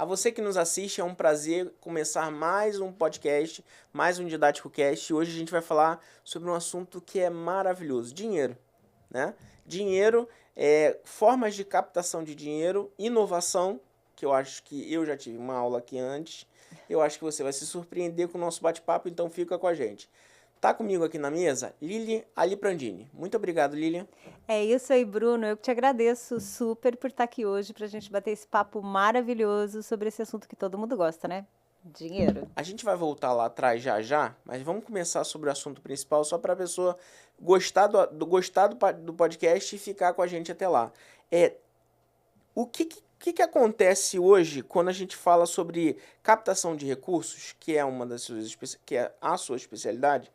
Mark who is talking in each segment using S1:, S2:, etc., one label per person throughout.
S1: A você que nos assiste, é um prazer começar mais um podcast, mais um Didático Cast. Hoje a gente vai falar sobre um assunto que é maravilhoso, dinheiro, né? Dinheiro, formas de captação de dinheiro, inovação, que eu acho que eu já tive uma aula aqui antes. Eu acho que você vai se surpreender com o nosso bate-papo, então fica com a gente. Tá comigo aqui na mesa, Lilian Aliprandini. Muito obrigado, Lilian.
S2: É isso aí, Bruno. Eu que te agradeço super por estar aqui hoje para a gente bater esse papo maravilhoso sobre esse assunto que todo mundo gosta, né? Dinheiro.
S1: A gente vai voltar lá atrás já, mas vamos começar sobre o assunto principal só para a pessoa gostar do podcast e ficar com a gente até lá. O que acontece hoje quando a gente fala sobre captação de recursos, que é uma das suas que é a sua especialidade?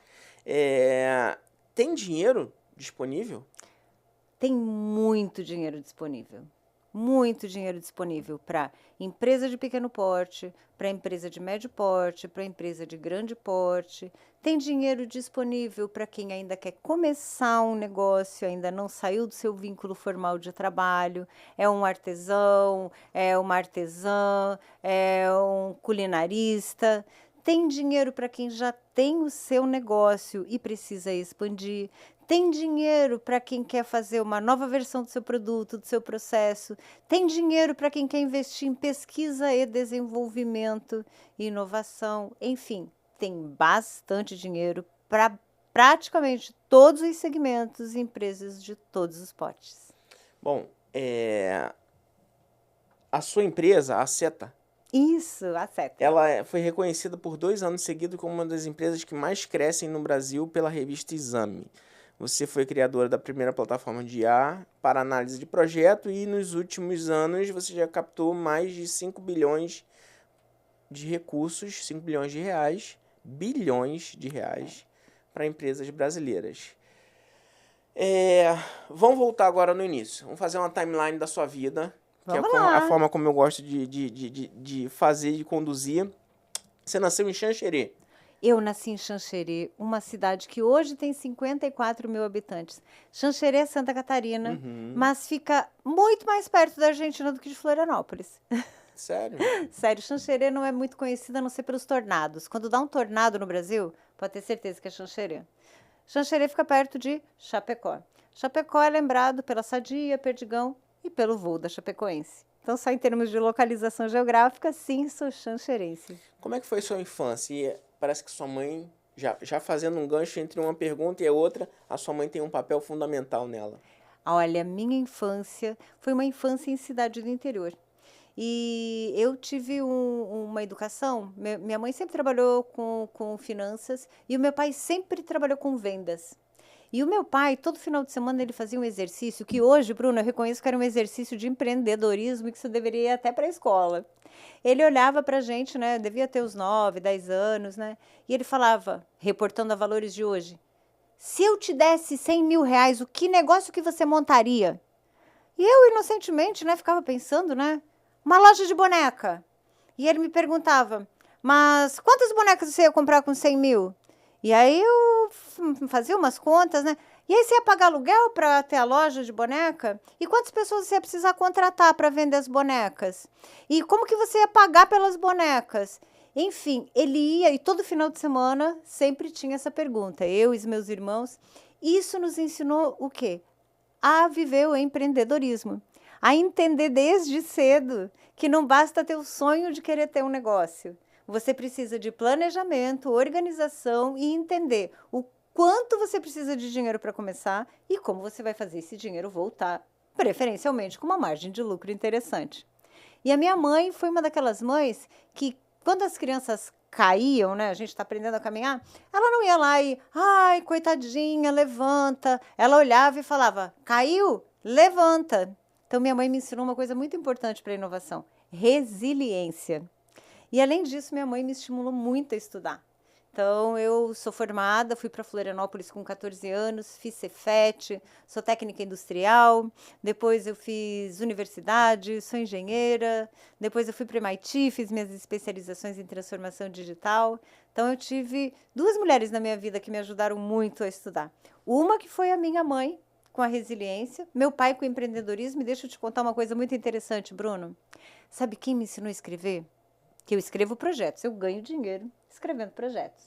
S1: Tem dinheiro disponível?
S2: Tem muito dinheiro disponível. Muito dinheiro disponível para empresa de pequeno porte, para empresa de médio porte, para empresa de grande porte. Tem dinheiro disponível para quem ainda quer começar um negócio, ainda não saiu do seu vínculo formal de trabalho, é um artesão, é uma artesã, é um culinarista. Tem dinheiro para quem já tem o seu negócio e precisa expandir. Tem dinheiro para quem quer fazer uma nova versão do seu produto, do seu processo. Tem dinheiro para quem quer investir em pesquisa e desenvolvimento, inovação. Enfim, tem bastante dinheiro para praticamente todos os segmentos e empresas de todos os portes.
S1: Bom, a sua empresa, a Seta,
S2: Isso, acerta.
S1: ela foi reconhecida por 2 anos seguidos como uma das empresas que mais crescem no Brasil pela revista Exame. Você foi criadora da primeira plataforma de IA para análise de projeto e nos últimos anos você já captou mais de 5 bilhões de recursos, 5 bilhões de reais, bilhões de reais para empresas brasileiras. Vamos voltar agora no início. Vamos fazer uma timeline da sua vida, que é a forma como eu gosto de fazer, de conduzir. Você nasceu em Xanxerê.
S2: Eu nasci em Xanxerê, uma cidade que hoje tem 54 mil habitantes. Xanxerê é Santa Catarina, mas fica muito mais perto da Argentina do que de Florianópolis.
S1: Sério?
S2: Sério, Xanxerê não é muito conhecida a não ser pelos tornados. Quando dá um tornado no Brasil, pode ter certeza que é Xanxerê. Xanxerê fica perto de Chapecó. Chapecó é lembrado pela Sadia, Perdigão e pelo voo da Chapecoense. Então, só em termos de localização geográfica, sim, sou xanxerense.
S1: Como é que foi sua infância? E parece que sua mãe, já fazendo um gancho entre uma pergunta e a outra, a sua mãe tem um papel fundamental nela.
S2: Olha, minha infância foi uma infância em cidade do interior. E eu tive uma educação, minha mãe sempre trabalhou com finanças e o meu pai sempre trabalhou com vendas. E o meu pai, todo final de semana, ele fazia um exercício que hoje, Bruno, eu reconheço que era um exercício de empreendedorismo e que você deveria ir até para a escola. Ele olhava para a gente, né, devia ter uns 9, 10 anos, né, e ele falava, reportando a valores de hoje, se eu te desse 100 mil reais, o que negócio que você montaria? E eu, inocentemente, né, ficava pensando, né, uma loja de boneca. E ele me perguntava, mas quantas bonecas você ia comprar com 100 mil? E aí eu fazia umas contas, né? E aí você ia pagar aluguel para ter a loja de boneca? E quantas pessoas você ia precisar contratar para vender as bonecas? E como que você ia pagar pelas bonecas? Enfim, ele ia e todo final de semana sempre tinha essa pergunta. Eu e os meus irmãos. Isso nos ensinou o quê? A viver o empreendedorismo. A entender desde cedo que não basta ter o sonho de querer ter um negócio. Você precisa de planejamento, organização e entender o quanto você precisa de dinheiro para começar e como você vai fazer esse dinheiro voltar, preferencialmente com uma margem de lucro interessante. E a minha mãe foi uma daquelas mães que, quando as crianças caíam, né, a gente está aprendendo a caminhar, ela não ia lá e, ai, coitadinha, levanta. Ela olhava e falava, caiu? Levanta. Então, minha mãe me ensinou uma coisa muito importante para a inovação, resiliência. E, além disso, minha mãe me estimulou muito a estudar. Então, eu sou formada, fui para Florianópolis com 14 anos, fiz Cefet, sou técnica industrial, depois eu fiz universidade, sou engenheira, depois eu fui para o MIT, fiz minhas especializações em transformação digital. Então, eu tive 2 mulheres na minha vida que me ajudaram muito a estudar. Uma que foi a minha mãe, com a resiliência, meu pai com o empreendedorismo. E deixa eu te contar uma coisa muito interessante, Bruno. Sabe quem me ensinou a escrever? Que eu escrevo projetos, eu ganho dinheiro escrevendo projetos.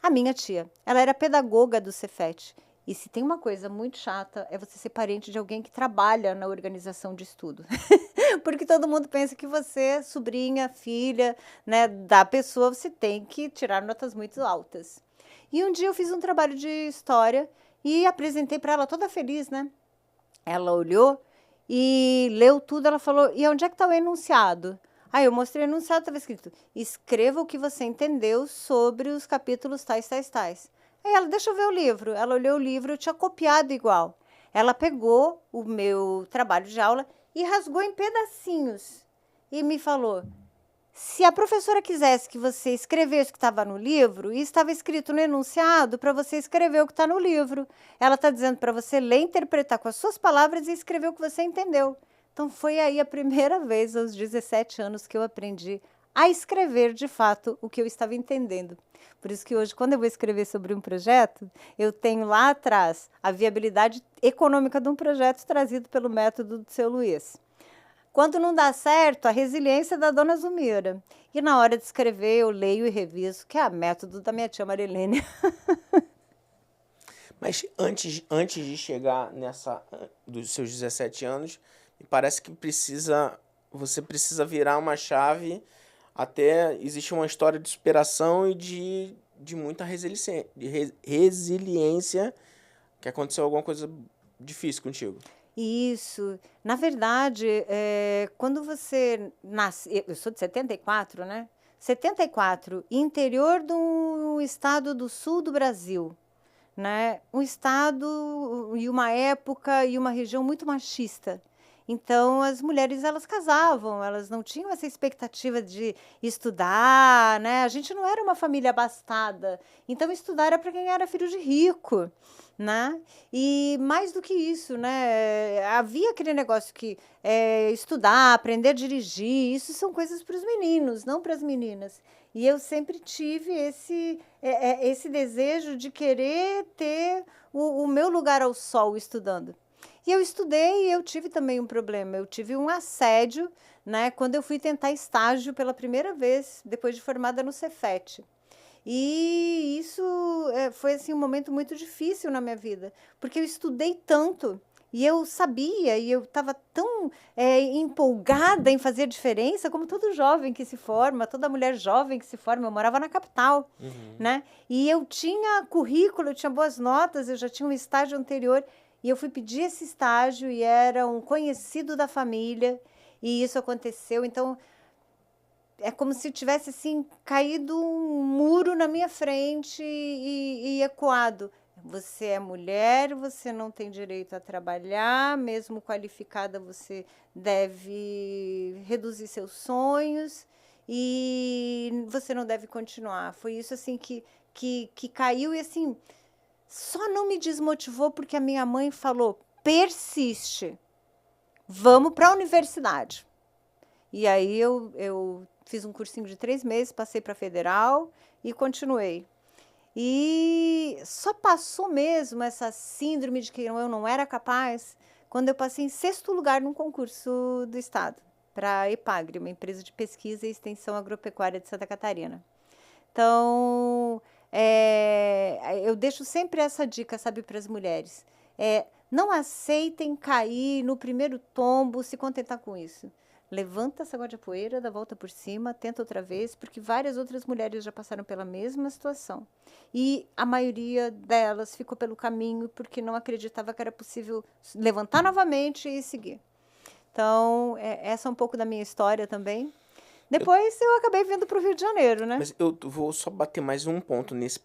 S2: A minha tia, ela era pedagoga do Cefet. E se tem uma coisa muito chata, é você ser parente de alguém que trabalha na organização de estudo. Porque todo mundo pensa que você, sobrinha, filha, né, da pessoa, você tem que tirar notas muito altas. E um dia eu fiz um trabalho de história e apresentei para ela toda feliz, né? Ela olhou e leu tudo, ela falou, e onde é que está o enunciado? Aí eu mostrei o enunciado, estava escrito, escreva o que você entendeu sobre os capítulos tais, tais, tais. Aí ela, deixa eu ver o livro. Ela olhou o livro, eu tinha copiado igual. Ela pegou o meu trabalho de aula e rasgou em pedacinhos. E me falou, se a professora quisesse que você escrevesse o que estava no livro, e estava escrito no enunciado para você escrever o que está no livro. Ela está dizendo para você ler, interpretar com as suas palavras e escrever o que você entendeu. Então, foi aí a primeira vez, aos 17 anos, que eu aprendi a escrever, de fato, o que eu estava entendendo. Por isso que hoje, quando eu vou escrever sobre um projeto, eu tenho lá atrás a viabilidade econômica de um projeto trazido pelo método do seu Luiz. Quando não dá certo, a resiliência da dona Zumira. E na hora de escrever, eu leio e reviso, que é o método da minha tia Marilene.
S1: Mas antes de chegar dos seus 17 anos, me parece que você precisa virar uma chave, até existe uma história de superação e de muita resiliência, que aconteceu alguma coisa difícil contigo.
S2: Isso. Na verdade, quando você nasce, eu sou de 74, né? 74, interior do estado do sul do Brasil, né? Um estado e uma época e uma região muito machista. Então, as mulheres, elas casavam, elas não tinham essa expectativa de estudar, né? A gente não era uma família abastada, então estudar era para quem era filho de rico, né? E mais do que isso, né? Havia aquele negócio que estudar, aprender a dirigir, isso são coisas para os meninos, não para as meninas. E eu sempre tive esse desejo de querer ter o meu lugar ao sol estudando. E eu estudei e eu tive também um problema. Eu tive um assédio, né, quando eu fui tentar estágio pela primeira vez, depois de formada no Cefet. E isso foi assim, um momento muito difícil na minha vida, porque eu estudei tanto. E eu sabia, e eu estava tão empolgada em fazer a diferença, como todo jovem que se forma, toda mulher jovem que se forma. Eu morava na capital, né? E eu tinha currículo, eu tinha boas notas, eu já tinha um estágio anterior. E eu fui pedir esse estágio e era um conhecido da família, e isso aconteceu. Então, é como se tivesse assim caído um muro na minha frente e ecoado. Você é mulher, você não tem direito a trabalhar, mesmo qualificada você deve reduzir seus sonhos e você não deve continuar. Foi isso assim que caiu e assim, só não me desmotivou porque a minha mãe falou, persiste, vamos para a universidade. E aí eu fiz um cursinho de 3 meses, passei para a federal e continuei. E só passou mesmo essa síndrome de que eu não era capaz quando eu passei em 6º lugar num concurso do estado para a EPAGRE, uma empresa de pesquisa e extensão agropecuária de Santa Catarina. Então, eu deixo sempre essa dica, sabe, para as mulheres. Não aceitem cair no primeiro tombo, se contentar com isso. Levanta, sacode a poeira, dá a volta por cima, tenta outra vez, porque várias outras mulheres já passaram pela mesma situação. E a maioria delas ficou pelo caminho porque não acreditava que era possível levantar novamente e seguir. Então, essa é um pouco da minha história também. Depois eu acabei vindo para o Rio de Janeiro, né?
S1: Mas eu vou só bater mais um ponto nesse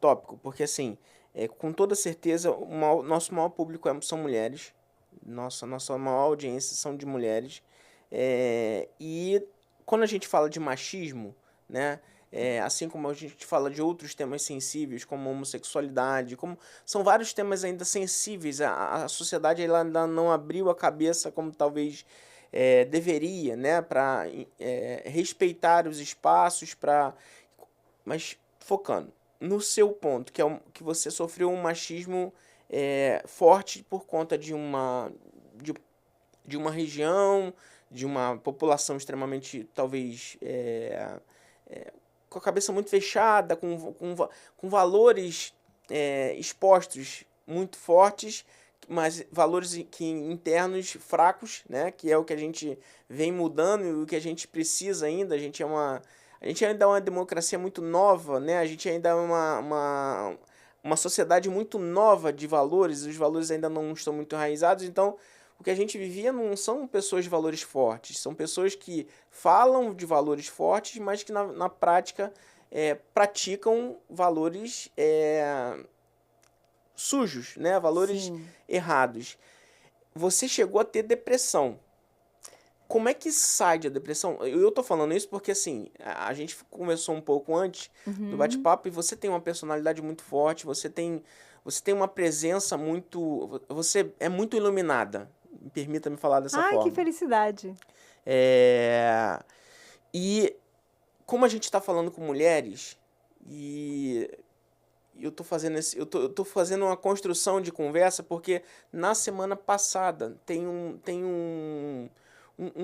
S1: tópico, porque assim, com toda certeza, nosso maior público são mulheres. Nossa maior audiência são de mulheres. E quando a gente fala de machismo, né? Assim como a gente fala de outros temas sensíveis, como homossexualidade, são vários temas ainda sensíveis, a sociedade ela ainda não abriu a cabeça como talvez deveria, né? Para respeitar os espaços, mas focando no seu ponto, que você sofreu um machismo forte por conta de uma região, de uma população extremamente, talvez, com a cabeça muito fechada, com valores expostos muito fortes, mas valores internos fracos, né? Que é o que a gente vem mudando e o que a gente precisa ainda. A gente ainda é uma democracia muito nova, né? A gente ainda é uma sociedade muito nova de valores, os valores ainda não estão muito enraizados, então o que a gente vivia não são pessoas de valores fortes, são pessoas que falam de valores fortes, mas que na prática praticam valores sujos, né? Valores
S2: Sim.
S1: errados. Você chegou a ter depressão. Como é que sai da depressão? Eu tô falando isso porque, assim, a gente conversou um pouco antes do bate-papo e você tem uma personalidade muito forte, você tem uma presença muito... Você é muito iluminada, permita-me falar dessa
S2: Ai, que
S1: forma.
S2: felicidade.
S1: E como a gente está falando com mulheres, e eu tô fazendo uma construção de conversa porque na semana passada tem um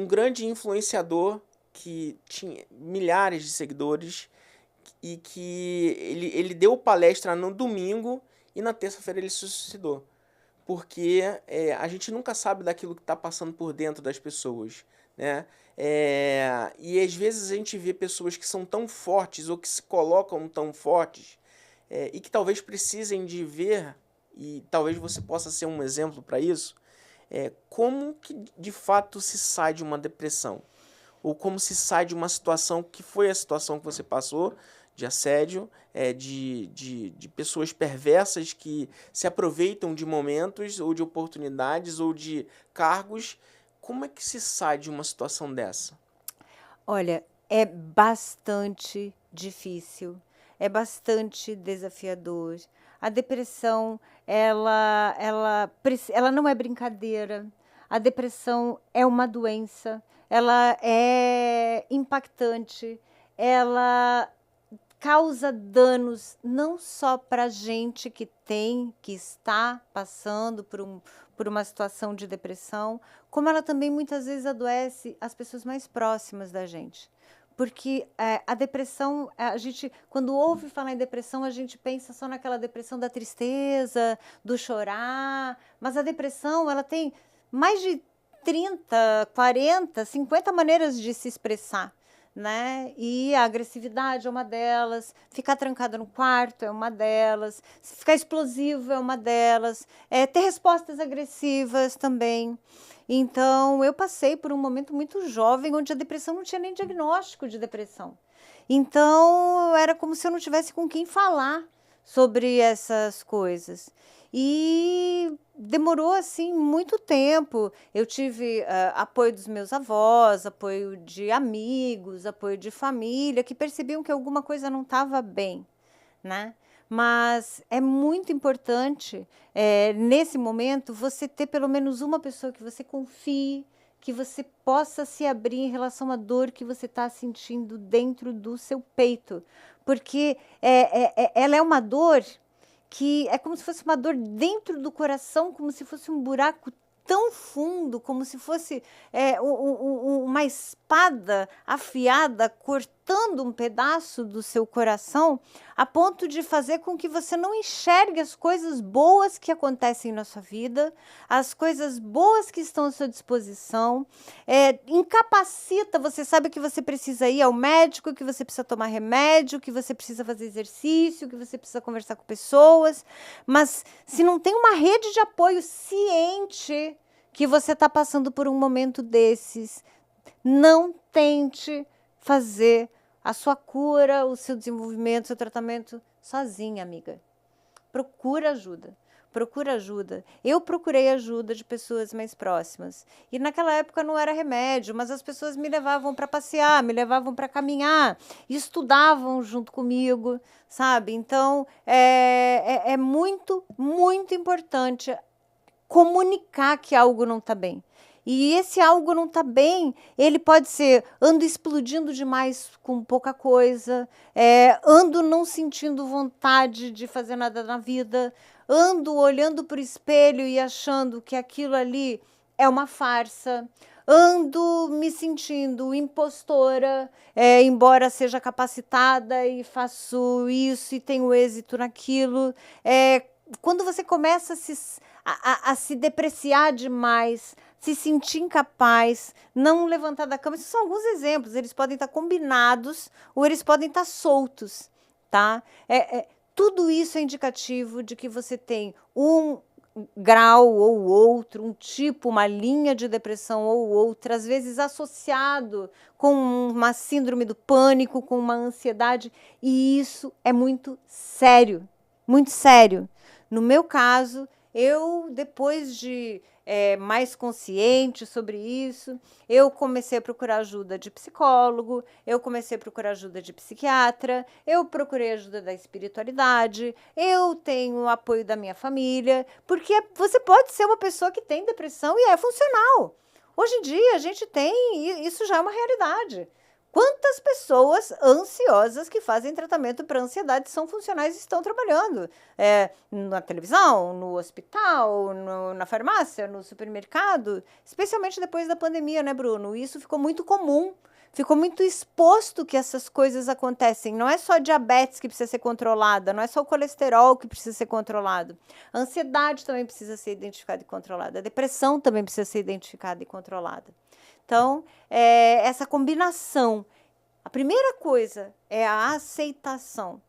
S1: grande influenciador que tinha milhares de seguidores e que ele deu palestra no domingo e na terça-feira ele se suicidou. Porque a gente nunca sabe daquilo que está passando por dentro das pessoas, né? E às vezes a gente vê pessoas que são tão fortes ou que se colocam tão fortes e que talvez precisem de ver, e talvez você possa ser um exemplo para isso, como que de fato se sai de uma depressão? Ou como se sai de uma situação que foi a situação que você passou, de assédio, de pessoas perversas que se aproveitam de momentos, ou de oportunidades, ou de cargos. Como é que se sai de uma situação dessa?
S2: Olha, é bastante difícil, é bastante desafiador. A depressão, ela não é brincadeira. A depressão é uma doença, ela é impactante, ela causa danos não só para a gente que está passando por uma situação de depressão, como ela também muitas vezes adoece as pessoas mais próximas da gente. Porque a depressão, a gente, quando ouve falar em depressão, a gente pensa só naquela depressão da tristeza, do chorar, mas a depressão, ela tem mais de 30, 40, 50 maneiras de se expressar, né? E a agressividade é uma delas, ficar trancada no quarto é uma delas, ficar explosivo é uma delas, ter respostas agressivas também. Então, eu passei por um momento muito jovem, onde a depressão não tinha nem diagnóstico de depressão. Então, era como se eu não tivesse com quem falar sobre essas coisas. E demorou, assim, muito tempo. Eu tive apoio dos meus avós, apoio de amigos, apoio de família, que percebiam que alguma coisa não estava bem, né? Mas é muito importante, nesse momento, você ter pelo menos uma pessoa que você confie, que você possa se abrir em relação à dor que você está sentindo dentro do seu peito. Porque ela é uma dor que é como se fosse uma dor dentro do coração, como se fosse um buraco tão fundo, como se fosse uma espada afiada cortando um pedaço do seu coração, a ponto de fazer com que você não enxergue as coisas boas que acontecem na sua vida, as coisas boas que estão à sua disposição, incapacita, você sabe que você precisa ir ao médico, que você precisa tomar remédio, que você precisa fazer exercício, que você precisa conversar com pessoas, mas se não tem uma rede de apoio ciente que você está passando por um momento desses, não tente fazer a sua cura, o seu desenvolvimento, o seu tratamento sozinha, amiga. Procura ajuda. Procura ajuda. Eu procurei ajuda de pessoas mais próximas. E naquela época não era remédio, mas as pessoas me levavam para passear, me levavam para caminhar, estudavam junto comigo, sabe? Então, é muito, muito importante comunicar que algo não está bem. E esse algo não está bem, ele pode ser ando explodindo demais com pouca coisa, ando não sentindo vontade de fazer nada na vida, ando olhando para o espelho e achando que aquilo ali é uma farsa, ando me sentindo impostora, embora seja capacitada e faço isso e tenho êxito naquilo. Quando você começa a se depreciar demais, se sentir incapaz, não levantar da cama, esses são alguns exemplos, eles podem estar combinados ou eles podem estar soltos, tá? Tudo isso é indicativo de que você tem um grau ou outro, um tipo, uma linha de depressão ou outra, às vezes associado com uma síndrome do pânico, com uma ansiedade, e isso é muito sério, muito sério. No meu caso, eu, depois de mais consciente sobre isso, eu comecei a procurar ajuda de psicólogo, eu comecei a procurar ajuda de psiquiatra, eu procurei ajuda da espiritualidade, eu tenho o apoio da minha família, porque você pode ser uma pessoa que tem depressão e é funcional. Hoje em dia, a gente tem, isso já é uma realidade. Quantas pessoas ansiosas que fazem tratamento para ansiedade são funcionais e estão trabalhando? Na televisão, no hospital, na farmácia, no supermercado? Especialmente depois da pandemia, né, Bruno? Isso ficou muito comum. Ficou muito exposto que essas coisas acontecem. Não é só a diabetes que precisa ser controlada, não é só o colesterol que precisa ser controlado. A ansiedade também precisa ser identificada e controlada. A depressão também precisa ser identificada e controlada. Então, essa combinação. A primeira coisa é a aceitação.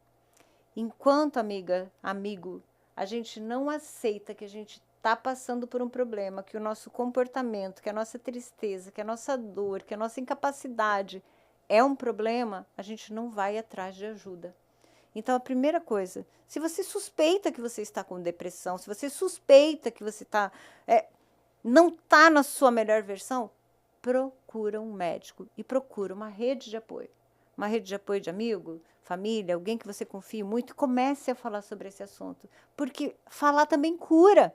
S2: Enquanto, amigo, a gente não aceita que a gente está passando por um problema, que o nosso comportamento, que a nossa tristeza, que a nossa dor, que a nossa incapacidade é um problema, a gente não vai atrás de ajuda. Então, a primeira coisa, se você suspeita que você está com depressão, se você suspeita que você não está na sua melhor versão, procura um médico e procura uma rede de apoio. Uma rede de apoio de amigo, família, alguém que você confie muito, comece a falar sobre esse assunto. Porque falar também cura.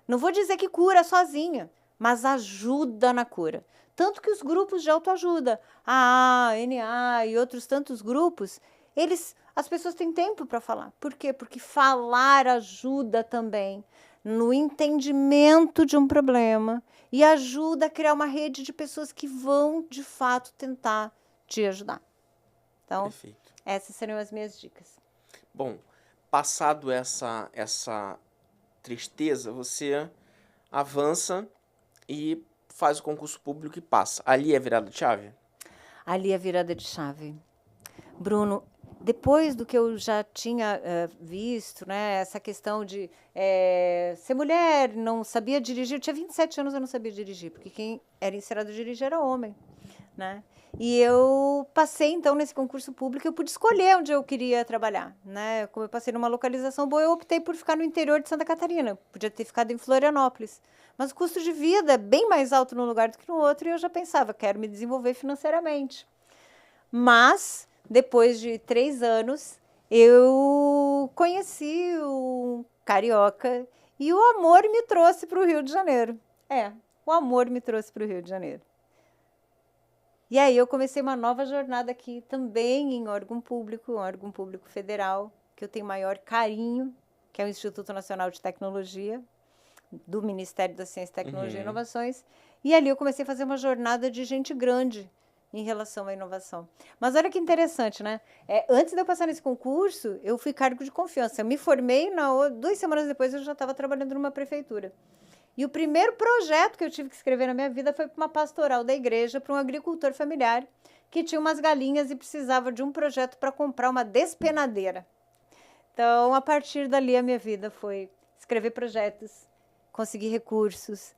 S2: Não vou dizer que cura sozinha, mas ajuda na cura. Tanto que os grupos de autoajuda, a NA e outros tantos grupos, as pessoas têm tempo para falar. Por quê? Porque falar ajuda também no entendimento de um problema e ajuda a criar uma rede de pessoas que vão, de fato, tentar te ajudar. Então,
S1: Perfeito.
S2: Essas seriam as minhas dicas.
S1: Bom, passado essa tristeza, você avança e faz o concurso público e passa. Ali é virada de chave?
S2: Ali é virada de chave. Bruno, depois do que eu já tinha visto, né, essa questão de ser mulher, não sabia dirigir, eu tinha 27 anos, eu não sabia dirigir, porque quem era ensinado a dirigir era homem, né? E eu passei, então, nesse concurso público, eu pude escolher onde eu queria trabalhar, né? Como eu passei numa localização boa, eu optei por ficar no interior de Santa Catarina, podia ter ficado em Florianópolis, mas o custo de vida é bem mais alto num lugar do que no outro, e eu já pensava, quero me desenvolver financeiramente. Mas, depois de 3 anos, eu conheci um carioca e o amor me trouxe para o Rio de Janeiro. O amor me trouxe para o Rio de Janeiro. E aí eu comecei uma nova jornada aqui, também em órgão público federal, que eu tenho maior carinho, que é o Instituto Nacional de Tecnologia, do Ministério da Ciência, Tecnologia e Inovações. E ali eu comecei a fazer uma jornada de gente grande em relação à inovação. Mas olha que interessante, né? Antes de eu passar nesse concurso, eu fui cargo de confiança. Eu me formei, 2 semanas depois eu já estava trabalhando numa prefeitura. E o primeiro projeto que eu tive que escrever na minha vida foi para uma pastoral da igreja, para um agricultor familiar, que tinha umas galinhas e precisava de um projeto para comprar uma despenadeira. Então, a partir dali, a minha vida foi escrever projetos, conseguir recursos,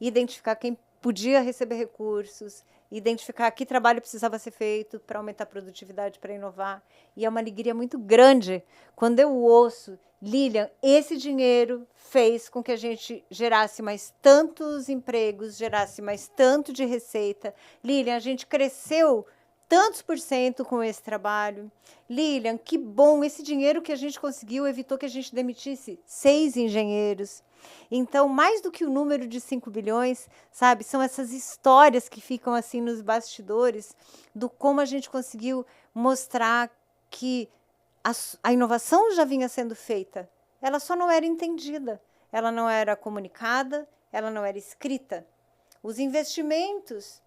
S2: identificar quem podia receber recursos, identificar que trabalho precisava ser feito para aumentar a produtividade, para inovar. E é uma alegria muito grande quando eu ouço, Lilian, esse dinheiro fez com que a gente gerasse mais tantos empregos, gerasse mais tanto de receita. Lilian, a gente cresceu tantos % com esse trabalho. Lilian, que bom, esse dinheiro que a gente conseguiu evitou que a gente demitisse 6 engenheiros. Então, mais do que o número de 5 bilhões, sabe, são essas histórias que ficam assim nos bastidores do como a gente conseguiu mostrar que a inovação já vinha sendo feita. ela só não era entendida, ela não era comunicada, ela não era escrita. Os investimentos...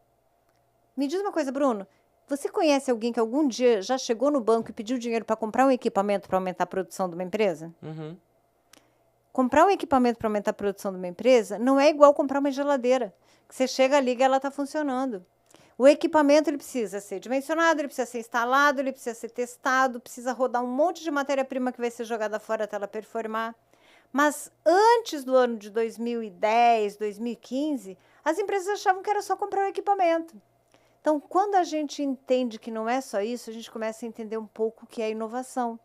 S2: Me diz uma coisa, Bruno, você conhece alguém que algum dia já chegou no banco e pediu dinheiro para comprar um equipamento para aumentar a produção de uma empresa?
S1: Uhum.
S2: Comprar um equipamento para aumentar a produção de uma empresa não é igual comprar uma geladeira, que você chega, liga e ela está funcionando. O equipamento ele precisa ser dimensionado, ele precisa ser instalado, ele precisa ser testado, precisa rodar um monte de matéria-prima que vai ser jogada fora até ela performar. Mas antes do ano de 2010, 2015, as empresas achavam que era só comprar um equipamento. Então, quando a gente entende que não é só isso, a gente começa a entender um pouco o que é inovação.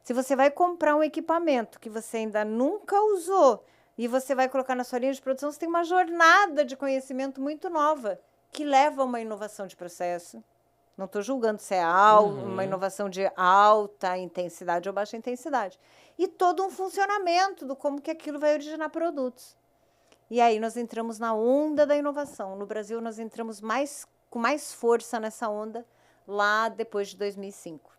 S2: Se você vai comprar um equipamento que você ainda nunca usou e você vai colocar na sua linha de produção, você tem uma jornada de conhecimento muito nova que leva a uma inovação de processo. Não estou julgando se é uma inovação de alta intensidade ou baixa intensidade. E todo um funcionamento do como que aquilo vai originar produtos. E aí nós entramos na onda da inovação. No Brasil, nós entramos com mais força nessa onda lá depois de 2005.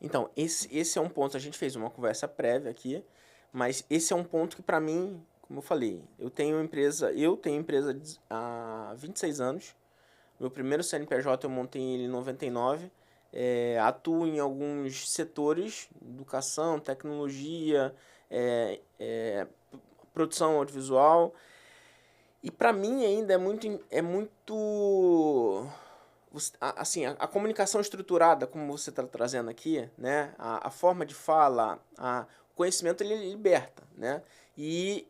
S1: Então, esse é um ponto, a gente fez uma conversa prévia aqui, mas esse é um ponto que, para mim, como eu falei, eu tenho empresa há 26 anos. Meu primeiro CNPJ eu montei ele em 99. Atuo em alguns setores, educação, tecnologia, produção audiovisual. E para mim ainda é muito assim, a comunicação estruturada, como você está trazendo aqui, né? A forma de fala, o conhecimento ele liberta, né? E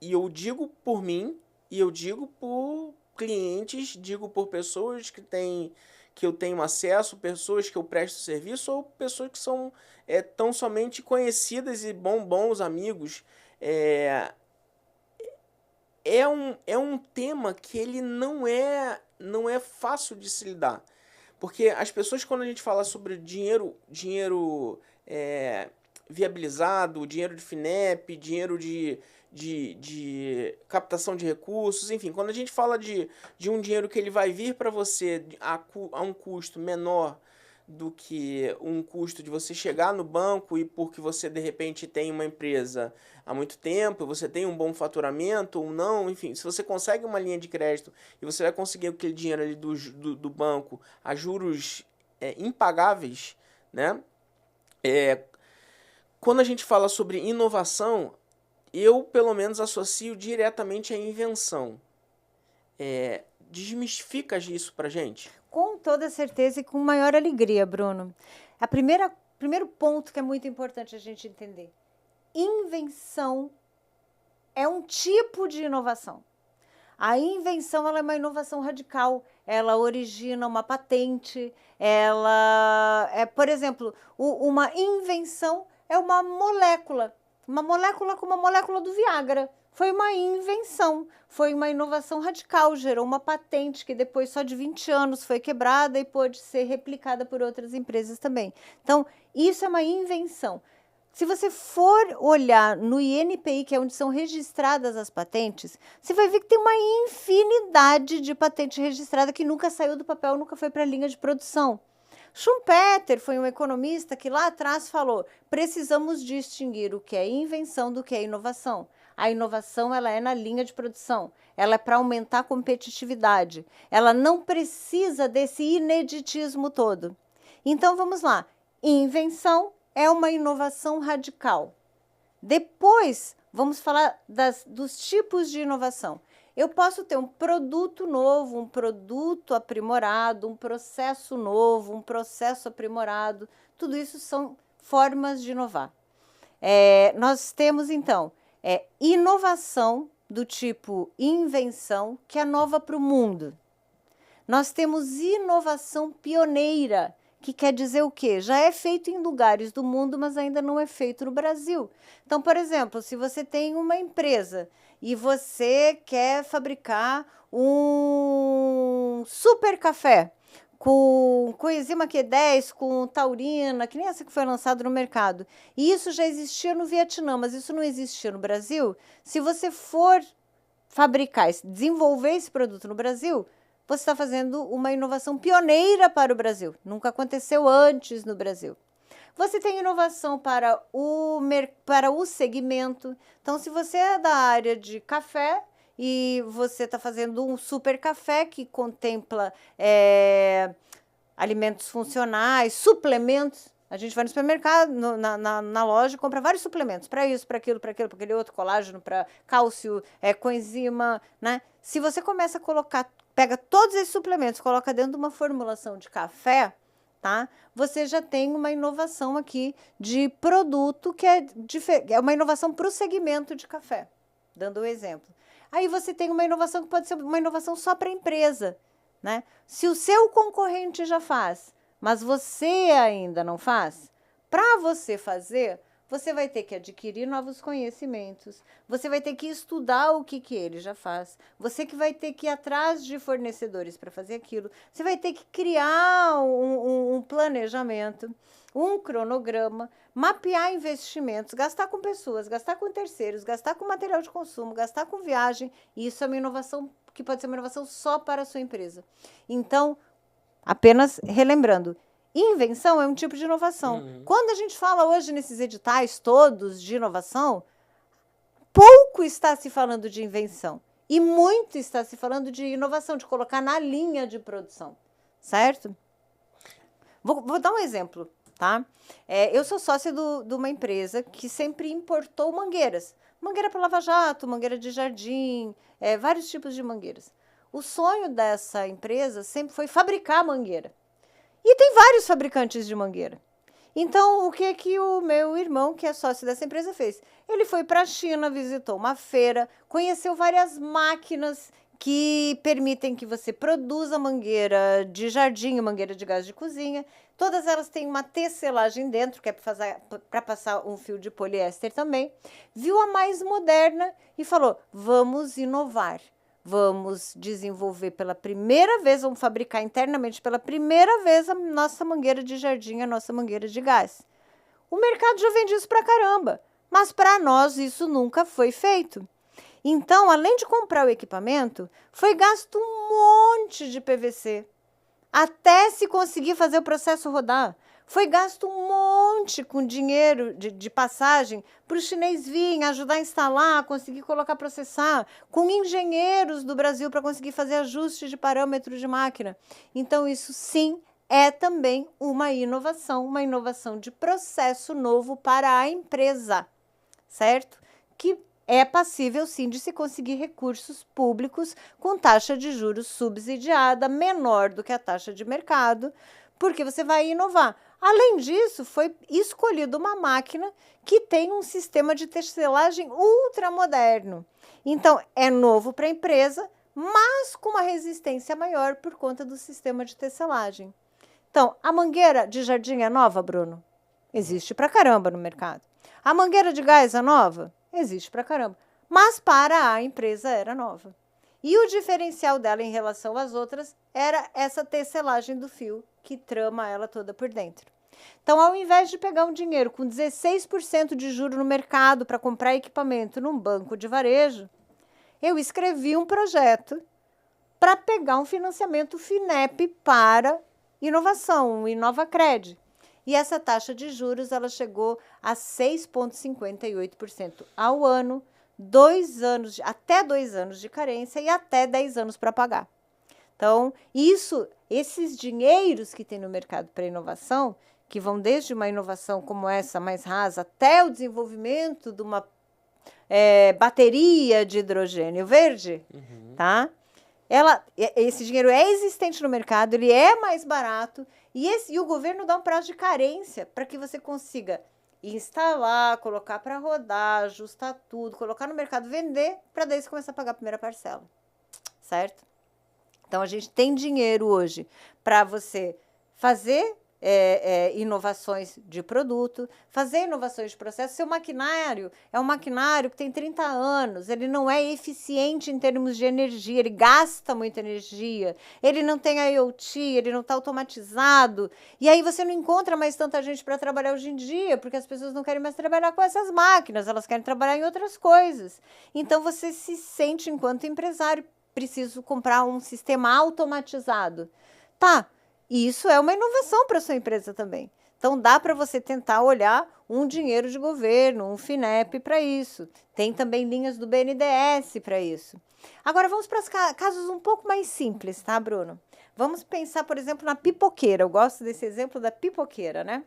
S1: eu digo por mim, e eu digo por clientes, digo por pessoas que eu tenho acesso, pessoas que eu presto serviço, ou pessoas que são tão somente conhecidas e bons amigos. É um tema que ele não é fácil de se lidar. Porque as pessoas, quando a gente fala sobre dinheiro viabilizado, dinheiro de FINEP, dinheiro de captação de recursos, enfim, quando a gente fala de um dinheiro que ele vai vir para você a um custo menor do que um custo de você chegar no banco e porque você de repente tem uma empresa há muito tempo, você tem um bom faturamento ou não, enfim, se você consegue uma linha de crédito e você vai conseguir aquele dinheiro ali do banco a juros impagáveis, né? Quando a gente fala sobre inovação, eu pelo menos associo diretamente à invenção. Desmistifica isso pra gente?
S2: Com toda certeza e com maior alegria, Bruno. Primeiro ponto que é muito importante a gente entender. Invenção é um tipo de inovação. A invenção ela é uma inovação radical. Ela origina uma patente. Por exemplo, uma invenção é uma molécula. Uma molécula como a molécula do Viagra. Foi uma invenção, foi uma inovação radical, gerou uma patente que depois só de 20 anos foi quebrada e pôde ser replicada por outras empresas também. Então, isso é uma invenção. Se você for olhar no INPI, que é onde são registradas as patentes, você vai ver que tem uma infinidade de patente registrada que nunca saiu do papel, nunca foi para a linha de produção. Schumpeter foi um economista que lá atrás falou: precisamos distinguir o que é invenção do que é inovação. A inovação ela é na linha de produção, ela é para aumentar a competitividade, ela não precisa desse ineditismo todo. Então vamos lá, invenção é uma inovação radical. Depois vamos falar dos tipos de inovação. Eu posso ter um produto novo, um produto aprimorado, um processo novo, um processo aprimorado, tudo isso são formas de inovar. Nós temos então inovação do tipo invenção, que é nova para o mundo. Nós temos inovação pioneira, que quer dizer o quê? Já é feito em lugares do mundo, mas ainda não é feito no Brasil. Então, por exemplo, se você tem uma empresa e você quer fabricar um super café com coenzima Q10, com taurina, que nem essa que foi lançada no mercado. E isso já existia no Vietnã, mas isso não existia no Brasil. Se você for fabricar, desenvolver esse produto no Brasil, você está fazendo uma inovação pioneira para o Brasil. Nunca aconteceu antes no Brasil. Você tem inovação para para o segmento. Então, se você é da área de café e você está fazendo um super café que contempla alimentos funcionais, suplementos, a gente vai no supermercado, na loja, e compra vários suplementos, para isso, para aquilo, para aquele outro, colágeno, para cálcio, coenzima, né? Se você começa a colocar, pega todos esses suplementos, coloca dentro de uma formulação de café, tá? Você já tem uma inovação aqui de produto que é uma inovação para o segmento de café, dando um exemplo. Aí você tem uma inovação que pode ser uma inovação só para a empresa, né? Se o seu concorrente já faz, mas você ainda não faz, para você fazer, você vai ter que adquirir novos conhecimentos, você vai ter que estudar o que ele já faz, você que vai ter que ir atrás de fornecedores para fazer aquilo, você vai ter que criar um planejamento, um cronograma, mapear investimentos, gastar com pessoas, gastar com terceiros, gastar com material de consumo, gastar com viagem, e isso é uma inovação que pode ser uma inovação só para a sua empresa. Então, apenas relembrando, invenção é um tipo de inovação. Quando a gente fala hoje nesses editais todos de inovação, pouco está se falando de invenção e muito está se falando de inovação, de colocar na linha de produção, certo? Vou dar um exemplo, tá? Eu sou sócia de uma empresa que sempre importou mangueiras. Mangueira para lava-jato, mangueira de jardim, vários tipos de mangueiras. O sonho dessa empresa sempre foi fabricar mangueira. E tem vários fabricantes de mangueira. Então, o que o meu irmão, que é sócio dessa empresa, fez? Ele foi para a China, visitou uma feira, conheceu várias máquinas que permitem que você produza mangueira de jardim, mangueira de gás de cozinha. Todas elas têm uma tecelagem dentro, que é para passar um fio de poliéster também. Viu a mais moderna e falou, vamos inovar. Vamos desenvolver pela primeira vez, vamos fabricar internamente pela primeira vez a nossa mangueira de jardim, a nossa mangueira de gás. O mercado já vende isso pra caramba, mas para nós isso nunca foi feito. Então, além de comprar o equipamento, foi gasto um monte de PVC, até se conseguir fazer o processo rodar. Foi gasto um monte com dinheiro de passagem para o chinês vir, ajudar a instalar, conseguir colocar, processar, com engenheiros do Brasil para conseguir fazer ajustes de parâmetros de máquina. Então, isso sim é também uma inovação de processo novo para a empresa, certo? Que é passível sim de se conseguir recursos públicos com taxa de juros subsidiada, menor do que a taxa de mercado, porque você vai inovar. Além disso, foi escolhida uma máquina que tem um sistema de tecelagem ultramoderno. Então, é novo para a empresa, mas com uma resistência maior por conta do sistema de tecelagem. Então, a mangueira de jardim é nova, Bruno? Existe pra caramba no mercado. A mangueira de gás é nova? Existe pra caramba. Mas para a empresa era nova. E o diferencial dela em relação às outras era essa tecelagem do fio que trama ela toda por dentro. Então, ao invés de pegar um dinheiro com 16% de juro no mercado para comprar equipamento num banco de varejo, eu escrevi um projeto para pegar um financiamento FINEP para inovação, o InovaCred. E essa taxa de juros ela chegou a 6,58% ao ano, até 2 anos de carência e até 10 anos para pagar. Então, esses dinheiros que tem no mercado para inovação, que vão desde uma inovação como essa, mais rasa, até o desenvolvimento de uma bateria de hidrogênio verde, tá? Esse dinheiro é existente no mercado, ele é mais barato e o governo dá um prazo de carência para que você consiga instalar, colocar para rodar, ajustar tudo, colocar no mercado, vender, para daí você começar a pagar a primeira parcela, certo? Então, a gente tem dinheiro hoje para você fazer inovações de produto, fazer inovações de processo. Seu maquinário é um maquinário que tem 30 anos, ele não é eficiente em termos de energia, ele gasta muita energia, ele não tem IoT, ele não está automatizado, e aí você não encontra mais tanta gente para trabalhar hoje em dia, porque as pessoas não querem mais trabalhar com essas máquinas, elas querem trabalhar em outras coisas. Então, você se sente, enquanto empresário, preciso comprar um sistema automatizado. Tá, isso é uma inovação para a sua empresa também. Então, dá para você tentar olhar um dinheiro de governo, um FINEP para isso. Tem também linhas do BNDES para isso. Agora, vamos para os casos um pouco mais simples, tá, Bruno? Vamos pensar, por exemplo, na pipoqueira. Eu gosto desse exemplo da pipoqueira, né?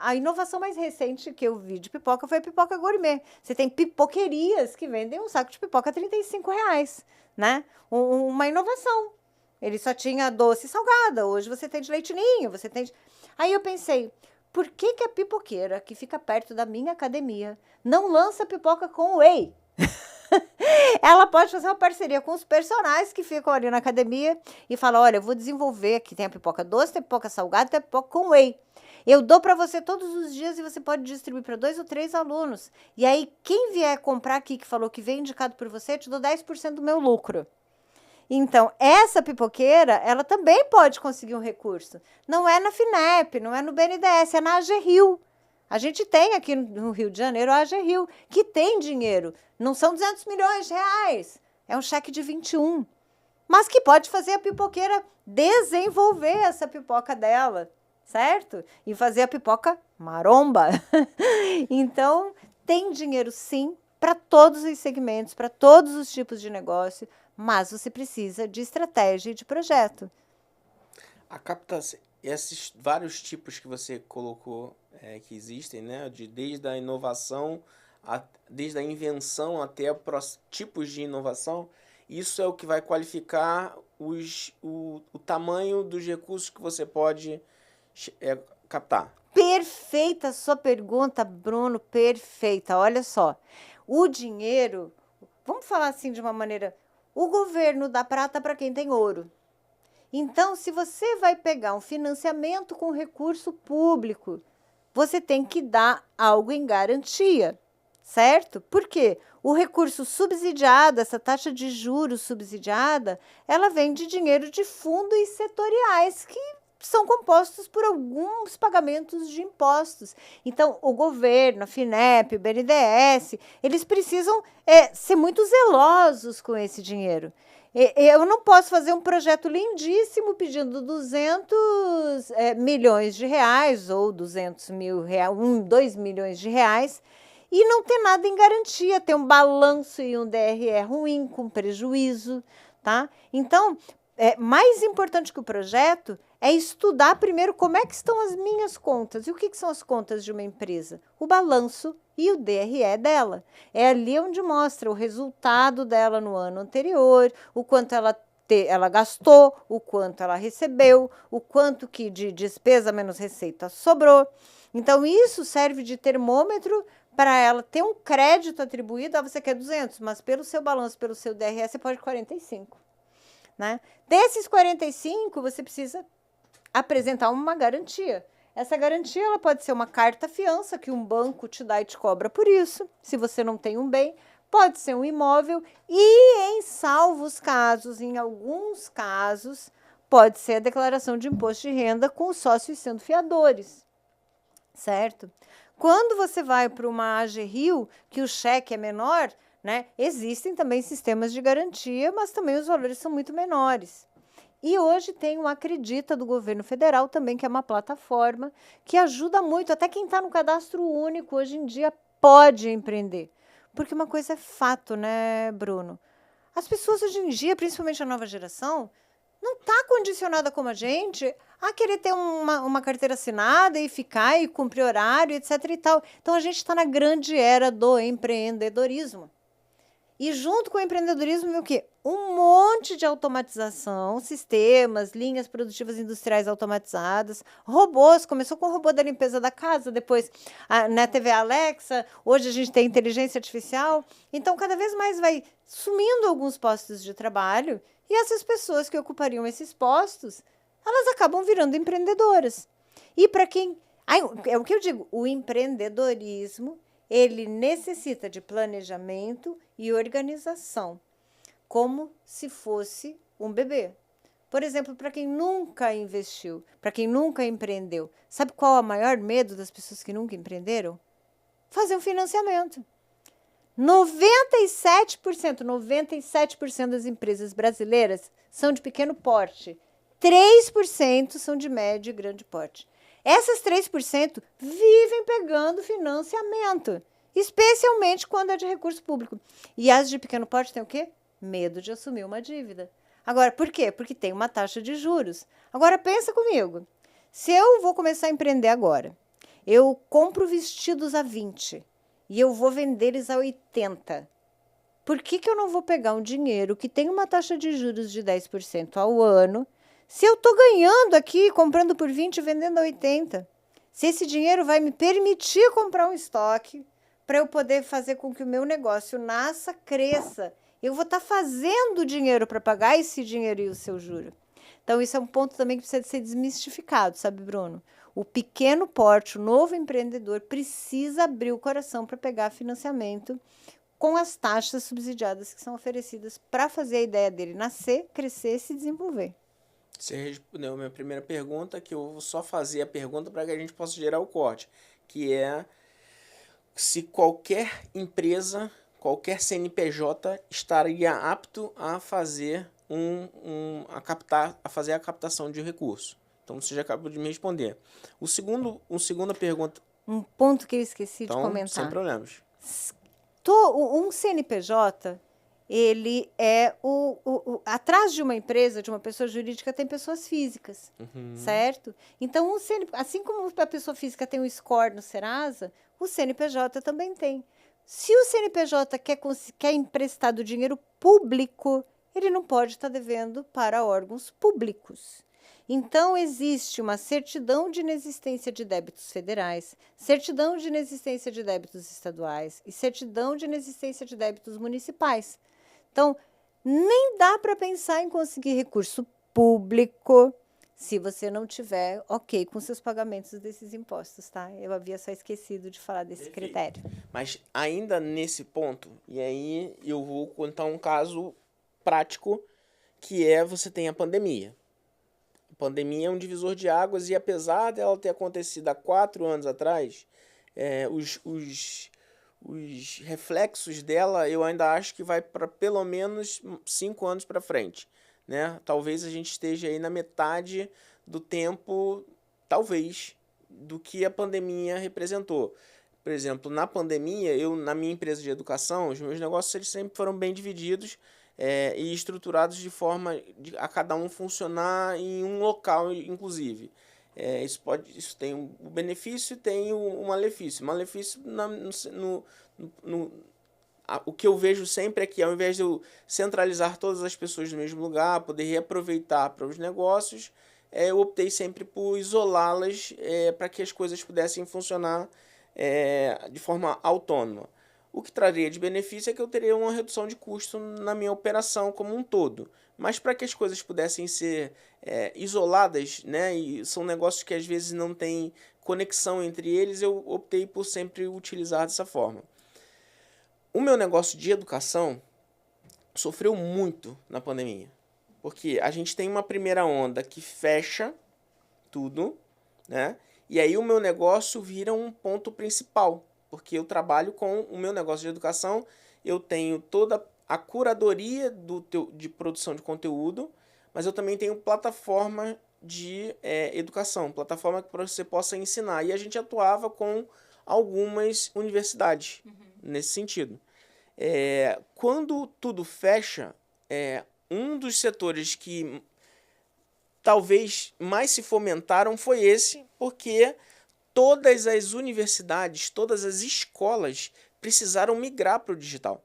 S2: A inovação mais recente que eu vi de pipoca foi a pipoca gourmet. Você tem pipoquerias que vendem um saco de pipoca a R$35, né? Uma inovação. Ele só tinha doce e salgada. Hoje você tem de leite ninho, você tem de... Aí eu pensei, por que a pipoqueira, que fica perto da minha academia, não lança pipoca com whey? Ela pode fazer uma parceria com os personagens que ficam ali na academia e falar, olha, eu vou desenvolver aqui, tem a pipoca doce, tem a pipoca salgada, tem a pipoca com whey. Eu dou para você todos os dias e você pode distribuir para 2 ou 3 alunos. E aí, quem vier comprar aqui, que falou que vem indicado por você, eu te dou 10% do meu lucro. Então, essa pipoqueira, ela também pode conseguir um recurso. Não é na FINEP, não é no BNDES, é na AGRIO. A gente tem aqui no Rio de Janeiro a AGRIO, que tem dinheiro. Não são 200 milhões de reais, é um cheque de 21. Mas que pode fazer a pipoqueira desenvolver essa pipoca dela, certo? E fazer a pipoca maromba. Então, tem dinheiro sim para todos os segmentos, para todos os tipos de negócio, mas você precisa de estratégia e de projeto.
S1: A captação, esses vários tipos que você colocou que existem, né? Desde a inovação, desde a invenção até tipos de inovação, isso é o que vai qualificar o tamanho dos recursos que você pode captar.
S2: Perfeita a sua pergunta, Bruno, perfeita. Olha só, o dinheiro, vamos falar assim de uma maneira, o governo dá prata para quem tem ouro. Então, se você vai pegar um financiamento com recurso público, você tem que dar algo em garantia, certo? Por quê? O recurso subsidiado, essa taxa de juros subsidiada, ela vem de dinheiro de fundos setoriais que são compostos por alguns pagamentos de impostos. Então, o governo, a FINEP, o BNDES, eles precisam ser muito zelosos com esse dinheiro. Eu não posso fazer um projeto lindíssimo pedindo 200 milhões de reais ou 200 mil reais, 2 milhões de reais e não ter nada em garantia, ter um balanço e um DRE ruim, com prejuízo, tá? Então, mais importante que o projeto é estudar primeiro como é que estão as minhas contas. E o que são as contas de uma empresa? O balanço e o DRE dela. É ali onde mostra o resultado dela no ano anterior, o quanto ela gastou, o quanto ela recebeu, o quanto que de despesa menos receita sobrou. Então, isso serve de termômetro para ela ter um crédito atribuído. Você quer 200, mas pelo seu balanço, pelo seu DRE, você pode 45. Né? Desses 45, você precisa apresentar uma garantia. Essa garantia ela pode ser uma carta-fiança que um banco te dá e te cobra por isso, se você não tem um bem, pode ser um imóvel e, em salvos casos, em alguns casos, pode ser a declaração de imposto de renda com os sócios sendo fiadores, certo? Quando você vai para uma AGRIO, que o cheque é menor, né, existem também sistemas de garantia, mas também os valores são muito menores. E hoje tem o Acredita do governo federal também, que é uma plataforma que ajuda muito. Até quem está no cadastro único hoje em dia pode empreender. Porque uma coisa é fato, né, Bruno? As pessoas hoje em dia, principalmente a nova geração, não está condicionada como a gente a querer ter uma carteira assinada e ficar e cumprir horário, etc. e tal. Então, a gente está na grande era do empreendedorismo. E junto com o empreendedorismo, o quê? Um monte de automatização, sistemas, linhas produtivas industriais automatizadas, robôs, começou com o robô da limpeza da casa, depois na TV Alexa, hoje a gente tem inteligência artificial. Então, cada vez mais vai sumindo alguns postos de trabalho e essas pessoas que ocupariam esses postos, elas acabam virando empreendedoras. E para quem... é o que eu digo, o empreendedorismo, ele necessita de planejamento e organização, como se fosse um bebê. Por exemplo, para quem nunca investiu, para quem nunca empreendeu, sabe qual é o maior medo das pessoas que nunca empreenderam? Fazer um financiamento. 97% das empresas brasileiras são de pequeno porte. 3% são de médio e grande porte. Essas 3% vivem pegando financiamento, especialmente quando é de recurso público. E as de pequeno porte têm o quê? Medo de assumir uma dívida. Agora, por quê? Porque tem uma taxa de juros. Agora, pensa comigo. Se eu vou começar a empreender agora, eu compro vestidos a 20 e eu vou vender eles a 80. Por que eu não vou pegar um dinheiro que tem uma taxa de juros de 10% ao ano, se eu estou ganhando aqui, comprando por 20 e vendendo a 80? Se esse dinheiro vai me permitir comprar um estoque para eu poder fazer com que o meu negócio nasça, cresça. Eu vou estar fazendo dinheiro para pagar esse dinheiro e o seu juro. Então, isso é um ponto também que precisa ser desmistificado, sabe, Bruno? O pequeno porte, o novo empreendedor, precisa abrir o coração para pegar financiamento com as taxas subsidiadas que são oferecidas para fazer a ideia dele nascer, crescer e se desenvolver.
S1: Você respondeu a minha primeira pergunta, que eu vou só fazer a pergunta para que a gente possa gerar o corte, que é se qualquer empresa, qualquer CNPJ estaria apto a fazer a fazer a captação de recurso. Então você já acabou de me responder. Segunda pergunta.
S2: Um ponto que eu esqueci
S1: Então,
S2: de comentar.
S1: sem problemas.
S2: Um CNPJ, ele é atrás de uma empresa, de uma pessoa jurídica, tem pessoas físicas, certo? Então, assim como a pessoa física tem um score no Serasa, o CNPJ também tem. Se o CNPJ quer emprestar do dinheiro público, ele não pode estar devendo para órgãos públicos. Então, existe uma certidão de inexistência de débitos federais, certidão de inexistência de débitos estaduais e certidão de inexistência de débitos municipais. Então, nem dá para pensar em conseguir recurso público se você não tiver ok com seus pagamentos desses impostos, tá? Eu havia só esquecido de falar desse critério.
S1: Mas ainda nesse ponto, e aí eu vou contar um caso prático, que é você tem a pandemia. A pandemia é um divisor de águas e apesar dela ter acontecido há 4 anos atrás, os reflexos dela eu ainda acho que vai para pelo menos 5 anos para frente, né? Talvez a gente esteja aí na metade do tempo, talvez, do que a pandemia representou. Por exemplo, na pandemia, na minha empresa de educação, os meus negócios eles sempre foram bem divididos e estruturados de forma a cada um funcionar em um local, inclusive. Isso tem um benefício e tem um malefício. Malefício o que eu vejo sempre é que ao invés de eu centralizar todas as pessoas no mesmo lugar, poder reaproveitar para os negócios, eu optei sempre por isolá-las para que as coisas pudessem funcionar de forma autônoma. O que traria de benefício é que eu teria uma redução de custo na minha operação como um todo. Mas para que as coisas pudessem ser isoladas, né, e são negócios que às vezes não têm conexão entre eles, eu optei por sempre utilizar dessa forma. O meu negócio de educação sofreu muito na pandemia, porque a gente tem uma primeira onda que fecha tudo, né? E aí o meu negócio vira um ponto principal, porque eu trabalho com o meu negócio de educação, eu tenho toda a curadoria de produção de conteúdo, mas eu também tenho plataforma de educação, plataforma que você possa ensinar. E a gente atuava com algumas universidades nesse sentido. Quando tudo fecha, um dos setores que talvez mais se fomentaram foi esse, porque todas as universidades, todas as escolas precisaram migrar para o digital,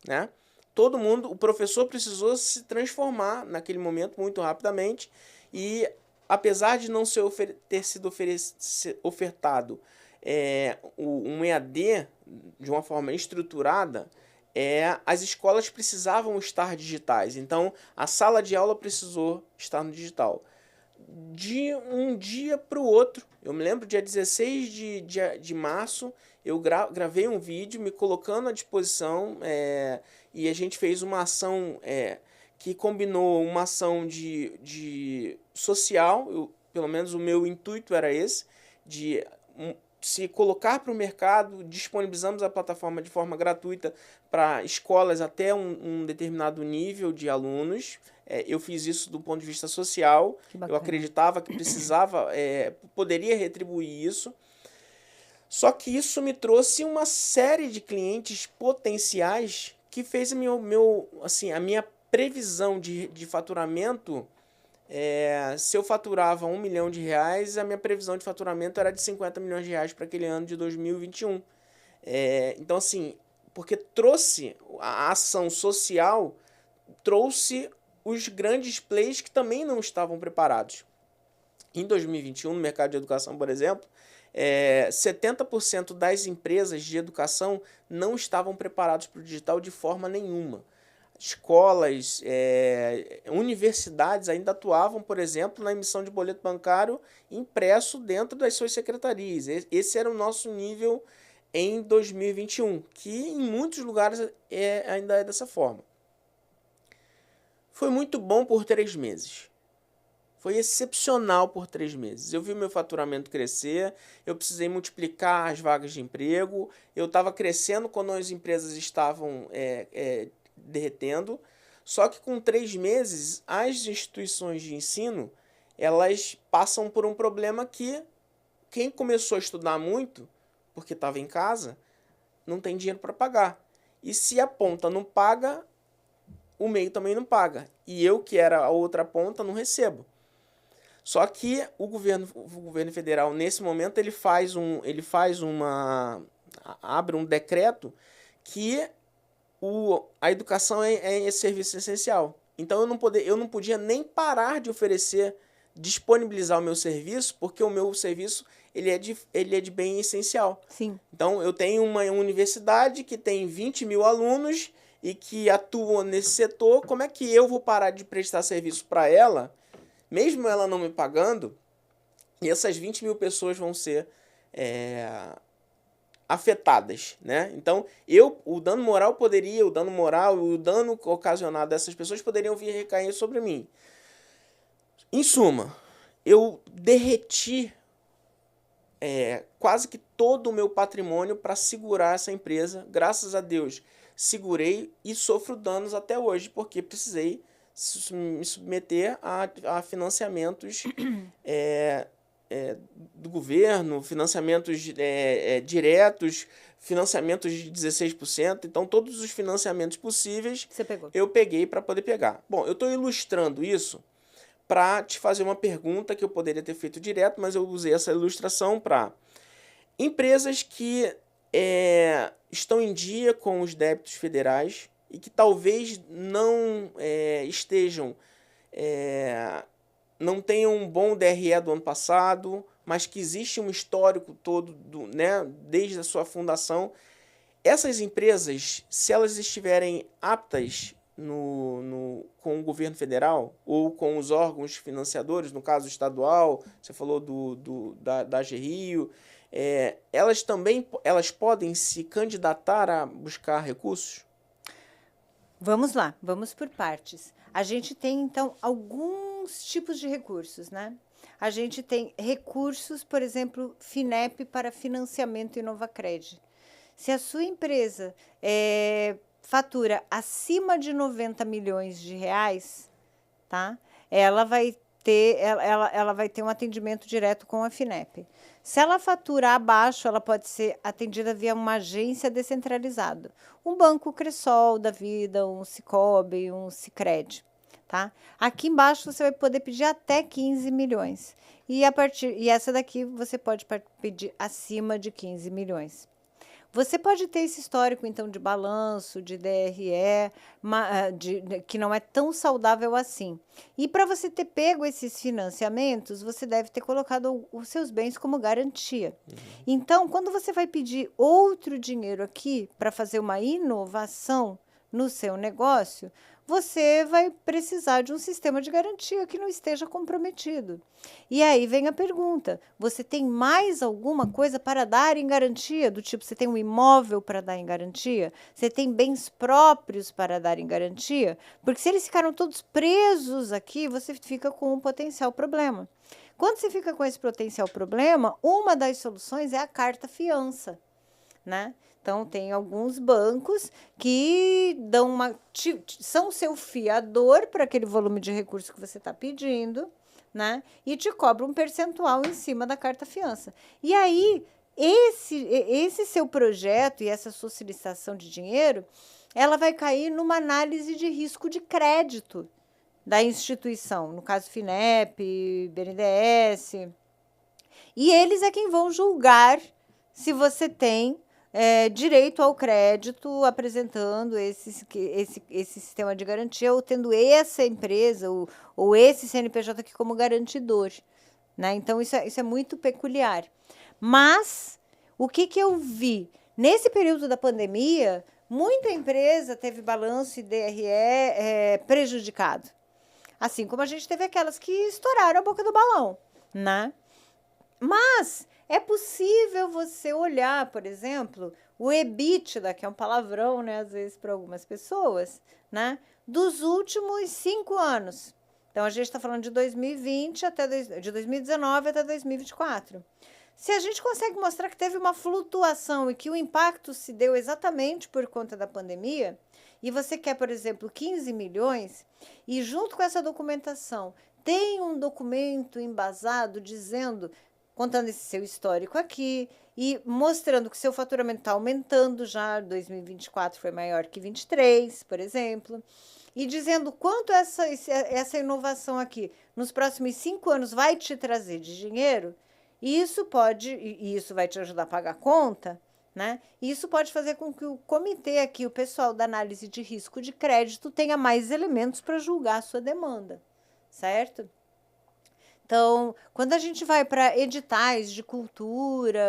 S1: né? Todo mundo, o professor precisou se transformar naquele momento muito rapidamente e apesar de não ter sido ofertado um EAD de uma forma estruturada, as escolas precisavam estar digitais. Então, a sala de aula precisou estar no digital. De um dia para o outro, eu me lembro, dia 16 de março, eu gravei um vídeo me colocando à disposição e a gente fez uma ação que combinou uma ação de social, pelo menos o meu intuito era esse, de se colocar para o mercado, disponibilizamos a plataforma de forma gratuita para escolas até um determinado nível de alunos, eu fiz isso do ponto de vista social.
S2: Que
S1: Eu
S2: bacana.
S1: acreditava que precisava, poderia retribuir isso. Só que isso me trouxe uma série de clientes potenciais que fez assim, a minha previsão de faturamento. Se eu faturava R$1 milhão, a minha previsão de faturamento era de R$50 milhões para aquele ano de 2021. Então, assim, porque trouxe a ação social, trouxe os grandes players que também não estavam preparados. Em 2021, no mercado de educação, por exemplo, 70% das empresas de educação não estavam preparados para o digital de forma nenhuma. Escolas, universidades ainda atuavam, por exemplo, na emissão de boleto bancário impresso dentro das suas secretarias. Esse era o nosso nível em 2021, que em muitos lugares ainda é dessa forma. Foi muito bom por 3 meses. Foi excepcional por 3 meses. Eu vi o meu faturamento crescer, eu precisei multiplicar as vagas de emprego, eu estava crescendo quando as empresas estavam derretendo. Só que com 3 meses, as instituições de ensino, elas passam por um problema que quem começou a estudar muito, porque estava em casa, não tem dinheiro para pagar. E se a ponta não paga, o meio também não paga. E eu, que era a outra ponta, não recebo. Só que o governo federal, nesse momento, abre um decreto que a educação é serviço essencial. Então eu não podia nem parar de disponibilizar o meu serviço, porque o meu serviço ele é de bem essencial.
S2: Sim.
S1: Então eu tenho uma universidade que tem 20 mil alunos e que atuam nesse setor. Como é que eu vou parar de prestar serviço para ela, mesmo ela não me pagando, e essas 20 mil pessoas vão ser afetadas, né? Então, o dano moral o dano ocasionado dessas pessoas poderiam vir recair sobre mim. Em suma, eu derreti quase que todo o meu patrimônio para segurar essa empresa. Graças a Deus, segurei e sofro danos até hoje, porque precisei me submeter a financiamentos do governo, financiamentos diretos, financiamentos de 16%. Então, todos os financiamentos possíveis eu peguei para poder pegar. Bom, eu estou ilustrando isso para te fazer uma pergunta que eu poderia ter feito direto, mas eu usei essa ilustração para empresas que estão em dia com os débitos federais e que talvez não não tenham um bom DRE do ano passado, mas que existe um histórico todo, desde a sua fundação. Essas empresas, se elas estiverem aptas com o governo federal ou com os órgãos financiadores, no caso estadual, você falou da AGRIO, elas podem se candidatar a buscar recursos?
S2: Vamos lá, vamos por partes. A gente tem, então, alguns tipos de recursos, né? A gente tem recursos, por exemplo, FINEP para financiamento e Novacred. Se a sua empresa fatura acima de 90 milhões de reais, tá? Ela vai ter um atendimento direto com a FINEP. Se ela fatura abaixo, ela pode ser atendida via uma agência descentralizada. Um banco Cressol da vida, um Sicobi, um Sicredi, tá? Aqui embaixo você vai poder pedir até 15 milhões. E essa daqui você pode pedir acima de 15 milhões. Você pode ter esse histórico, então, de balanço, de DRE, que não é tão saudável assim. E para você ter pego esses financiamentos, você deve ter colocado os seus bens como garantia. Então, quando você vai pedir outro dinheiro aqui para fazer uma inovação no seu negócio, você vai precisar de um sistema de garantia que não esteja comprometido. E aí vem a pergunta, você tem mais alguma coisa para dar em garantia? Do tipo, você tem um imóvel para dar em garantia? Você tem bens próprios para dar em garantia? Porque se eles ficaram todos presos aqui, você fica com um potencial problema. Quando você fica com esse potencial problema, uma das soluções é a carta fiança, né? Então, tem alguns bancos que são seu fiador para aquele volume de recurso que você está pedindo, né? E te cobra um percentual em cima da carta-fiança. E aí, esse seu projeto e essa sua solicitação de dinheiro, ela vai cair numa análise de risco de crédito da instituição, no caso FINEP, BNDES. E eles é quem vão julgar se você tem direito ao crédito apresentando esse sistema de garantia ou tendo essa empresa ou esse CNPJ aqui como garantidor, né? Então, isso é muito peculiar. Mas, o que eu vi? Nesse período da pandemia, muita empresa teve balanço e DRE prejudicado. Assim como a gente teve aquelas que estouraram a boca do balão, né? Mas é possível você olhar, por exemplo, o EBITDA, que é um palavrão, né, às vezes para algumas pessoas, né, dos últimos 5 anos. Então, a gente está falando de 2020 de 2019 até 2024. Se a gente consegue mostrar que teve uma flutuação e que o impacto se deu exatamente por conta da pandemia, e você quer, por exemplo, 15 milhões, e junto com essa documentação tem um documento embasado contando esse seu histórico aqui e mostrando que seu faturamento está aumentando já, 2024 foi maior que 23, por exemplo, e dizendo quanto essa inovação aqui nos próximos 5 anos vai te trazer de dinheiro, e isso vai te ajudar a pagar a conta, né? E isso pode fazer com que o comitê aqui, o pessoal da análise de risco de crédito, tenha mais elementos para julgar a sua demanda, certo? Então, quando a gente vai para editais de cultura,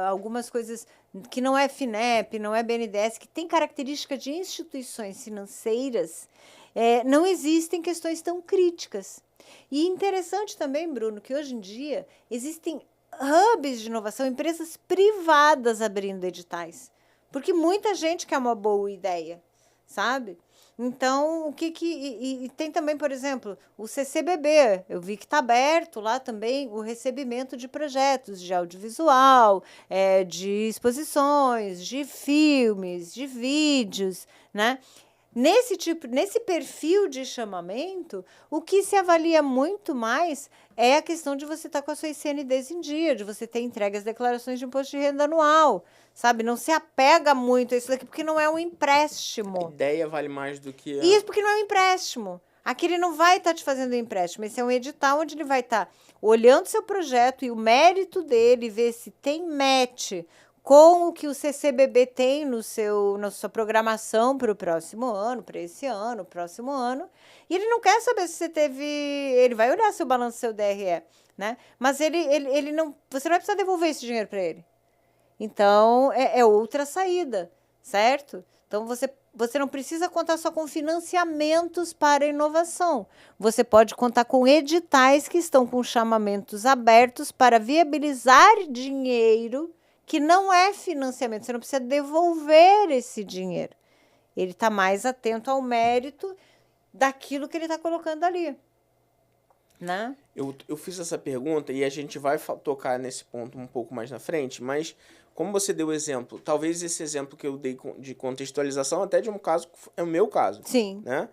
S2: algumas coisas que não é FINEP, não é BNDES, que tem característica de instituições financeiras, não existem questões tão críticas. E interessante também, Bruno, que hoje em dia existem hubs de inovação, empresas privadas abrindo editais, porque muita gente quer uma boa ideia, sabe? Então, e tem também, por exemplo, o CCBB, eu vi que está aberto lá também o recebimento de projetos de audiovisual, de exposições, de filmes, de vídeos, né? Nesse perfil de chamamento, o que se avalia muito mais é a questão de você estar com a sua ICNDs em dia, de você ter entregue as declarações de imposto de renda anual, sabe? Não se apega muito a isso daqui, porque não é um empréstimo.
S1: A ideia vale mais do que...
S2: Isso, porque não é um empréstimo. Aqui ele não vai estar te fazendo um empréstimo, esse é um edital onde ele vai estar olhando seu projeto e o mérito dele, ver se tem match com o que o CCBB tem na sua programação para o próximo ano, para esse ano, próximo ano. E ele não quer saber se você teve... Ele vai olhar seu balanço, seu DRE, né? Mas ele não... Você não vai precisar devolver esse dinheiro para ele. Então, é outra saída, certo? Então, você não precisa contar só com financiamentos para a inovação. Você pode contar com editais que estão com chamamentos abertos para viabilizar dinheiro que não é financiamento, você não precisa devolver esse dinheiro. Ele está mais atento ao mérito daquilo que ele está colocando ali, né?
S1: Eu fiz essa pergunta e a gente vai tocar nesse ponto um pouco mais na frente, mas como você deu o exemplo, talvez esse exemplo que eu dei de contextualização até de um caso, é o meu caso.
S2: Sim.
S1: Né?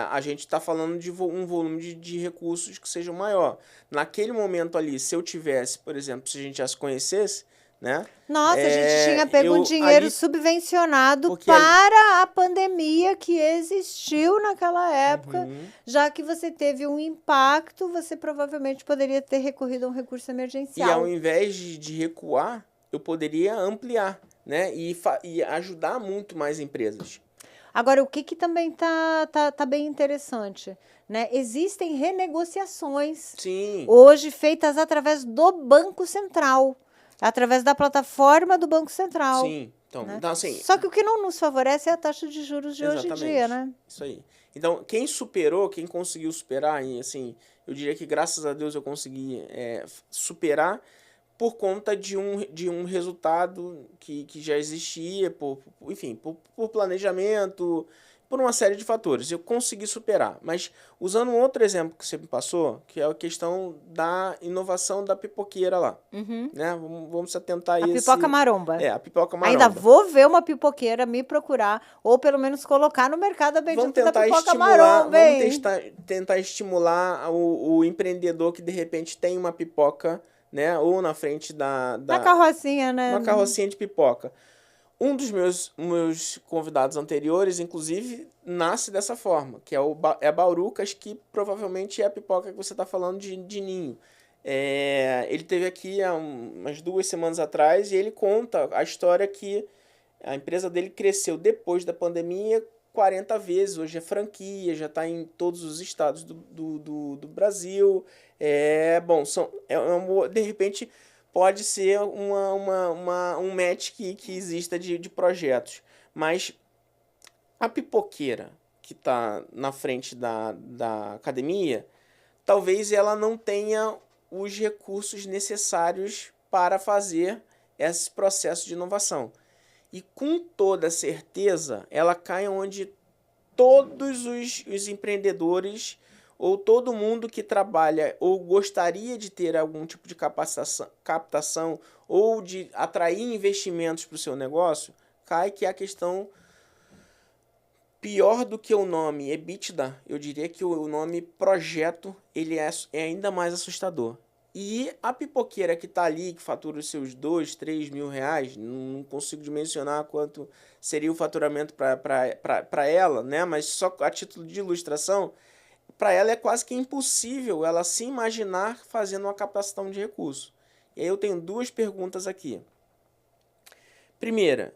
S1: A gente está falando de um volume de recursos que seja maior. Naquele momento ali, se eu tivesse, por exemplo, se a gente já se conhece, né?
S2: Nossa, a gente tinha pego um dinheiro subvencionado para a pandemia que existiu naquela época. Já que você teve um impacto, você provavelmente poderia ter recorrido a um recurso emergencial.
S1: E ao invés de recuar, eu poderia ampliar, né? E ajudar muito mais empresas.
S2: Agora, o que também tá bem interessante, né? Existem renegociações hoje feitas através do Banco Central. Através da plataforma do Banco Central.
S1: Sim. Então,
S2: né?
S1: Então, assim,
S2: só que o que não nos favorece é a taxa de juros de hoje em dia, né?
S1: Isso aí. Então, quem conseguiu superar, e assim, eu diria que graças a Deus eu consegui superar por conta de um resultado que já existia, enfim, por planejamento, por uma série de fatores. Eu consegui superar. Mas usando um outro exemplo que você me passou, que é a questão da inovação da pipoqueira lá. Né? Vamos se atentar a
S2: A
S1: esse...
S2: pipoca maromba.
S1: A pipoca maromba.
S2: Ainda vou ver uma pipoqueira me procurar, ou pelo menos colocar no mercado a bendita da pipoca maromba, hein?
S1: Vamos tentar estimular o empreendedor que, de repente, tem uma pipoca, né? Ou na frente
S2: Na carrocinha, né?
S1: Uma carrocinha de pipoca. Um dos meus convidados anteriores, inclusive, nasce dessa forma, que é a Baurucas, que provavelmente é a pipoca que você está falando de ninho. Ele teve aqui há umas 2 semanas atrás e ele conta a história que a empresa dele cresceu depois da pandemia 40 vezes. Hoje é franquia, já está em todos os estados do Brasil. De repente... pode ser um match que exista de projetos. Mas a pipoqueira que está na frente da academia, talvez ela não tenha os recursos necessários para fazer esse processo de inovação. E com toda certeza, ela cai onde todos os empreendedores ou todo mundo que trabalha ou gostaria de ter algum tipo de captação ou de atrair investimentos para o seu negócio, cai que é a questão pior do que o nome EBITDA. Eu diria que o nome projeto ele é ainda mais assustador. E a pipoqueira que está ali, que fatura os seus 2, 3 mil reais, não consigo dimensionar quanto seria o faturamento para ela, né? Mas só a título de ilustração, para ela é quase que impossível ela se imaginar fazendo uma captação de recursos. E aí eu tenho 2 perguntas aqui. Primeira,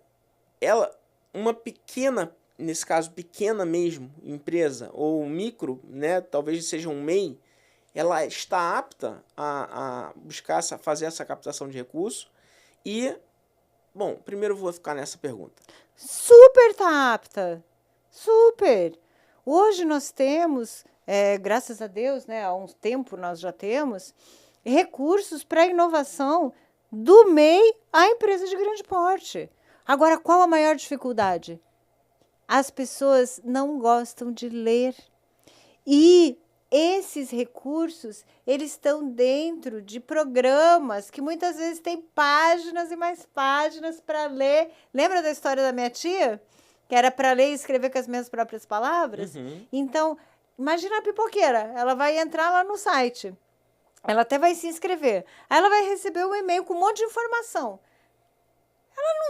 S1: uma pequena, nesse caso pequena mesmo, empresa, ou micro, né, talvez seja um MEI, ela está apta a buscar fazer essa captação de recursos? E, bom, primeiro eu vou ficar nessa pergunta.
S2: Super tá apta! Super! Hoje nós temos... graças a Deus, né, há um tempo nós já temos recursos para inovação do MEI à empresa de grande porte. Agora, qual a maior dificuldade? As pessoas não gostam de ler. E esses recursos, eles estão dentro de programas que muitas vezes têm páginas e mais páginas para ler. Lembra da história da minha tia? Que era para ler e escrever com as minhas próprias palavras? Então... imagina a pipoqueira, ela vai entrar lá no site, ela até vai se inscrever, aí ela vai receber um e-mail com um monte de informação. Ela não,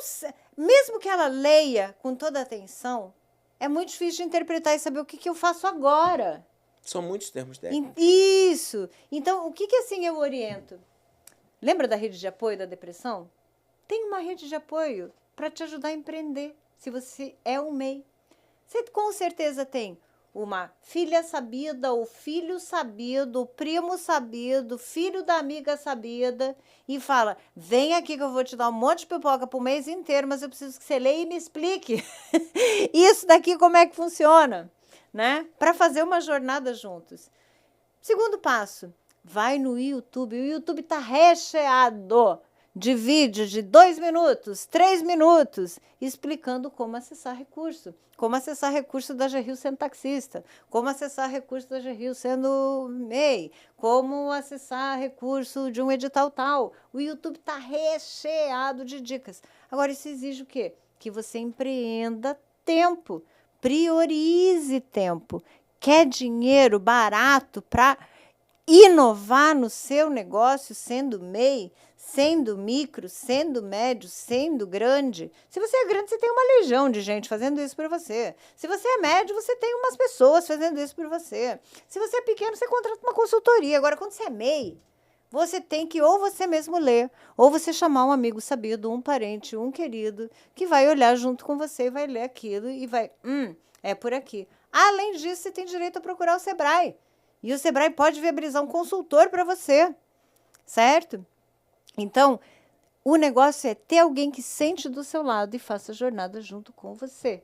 S2: mesmo que ela leia com toda a atenção, é muito difícil de interpretar e saber o que eu faço agora.
S1: São muitos termos técnicos.
S2: Isso! Então, o que assim eu oriento? Lembra da rede de apoio da depressão? Tem uma rede de apoio para te ajudar a empreender, se você é um MEI. Você com certeza tem uma filha sabida, o filho sabido, o primo sabido, filho da amiga sabida, e fala, vem aqui que eu vou te dar um monte de pipoca pro mês inteiro, mas eu preciso que você leia e me explique isso daqui como é que funciona, né? Para fazer uma jornada juntos. Segundo passo, vai no YouTube. O YouTube está recheado de vídeos de 2 minutos, 3 minutos, explicando como acessar recurso. Como acessar recurso da Geril sendo taxista, como acessar recurso da Geril sendo MEI, como acessar recurso de um edital tal. O YouTube está recheado de dicas. Agora, isso exige o quê? Que você empreenda tempo, priorize tempo. Quer dinheiro barato para inovar no seu negócio, sendo MEI, sendo micro, sendo médio, sendo grande? Se você é grande, você tem uma legião de gente fazendo isso por você. Se você é médio, você tem umas pessoas fazendo isso por você. Se você é pequeno, você contrata uma consultoria. Agora, quando você é MEI, você tem que ou você mesmo ler, ou você chamar um amigo sabido, um parente, um querido, que vai olhar junto com você, vai ler aquilo e vai, é por aqui. Além disso, você tem direito a procurar o Sebrae. E o Sebrae pode viabilizar um consultor para você, certo? Então, o negócio é ter alguém que sente do seu lado e faça a jornada junto com você.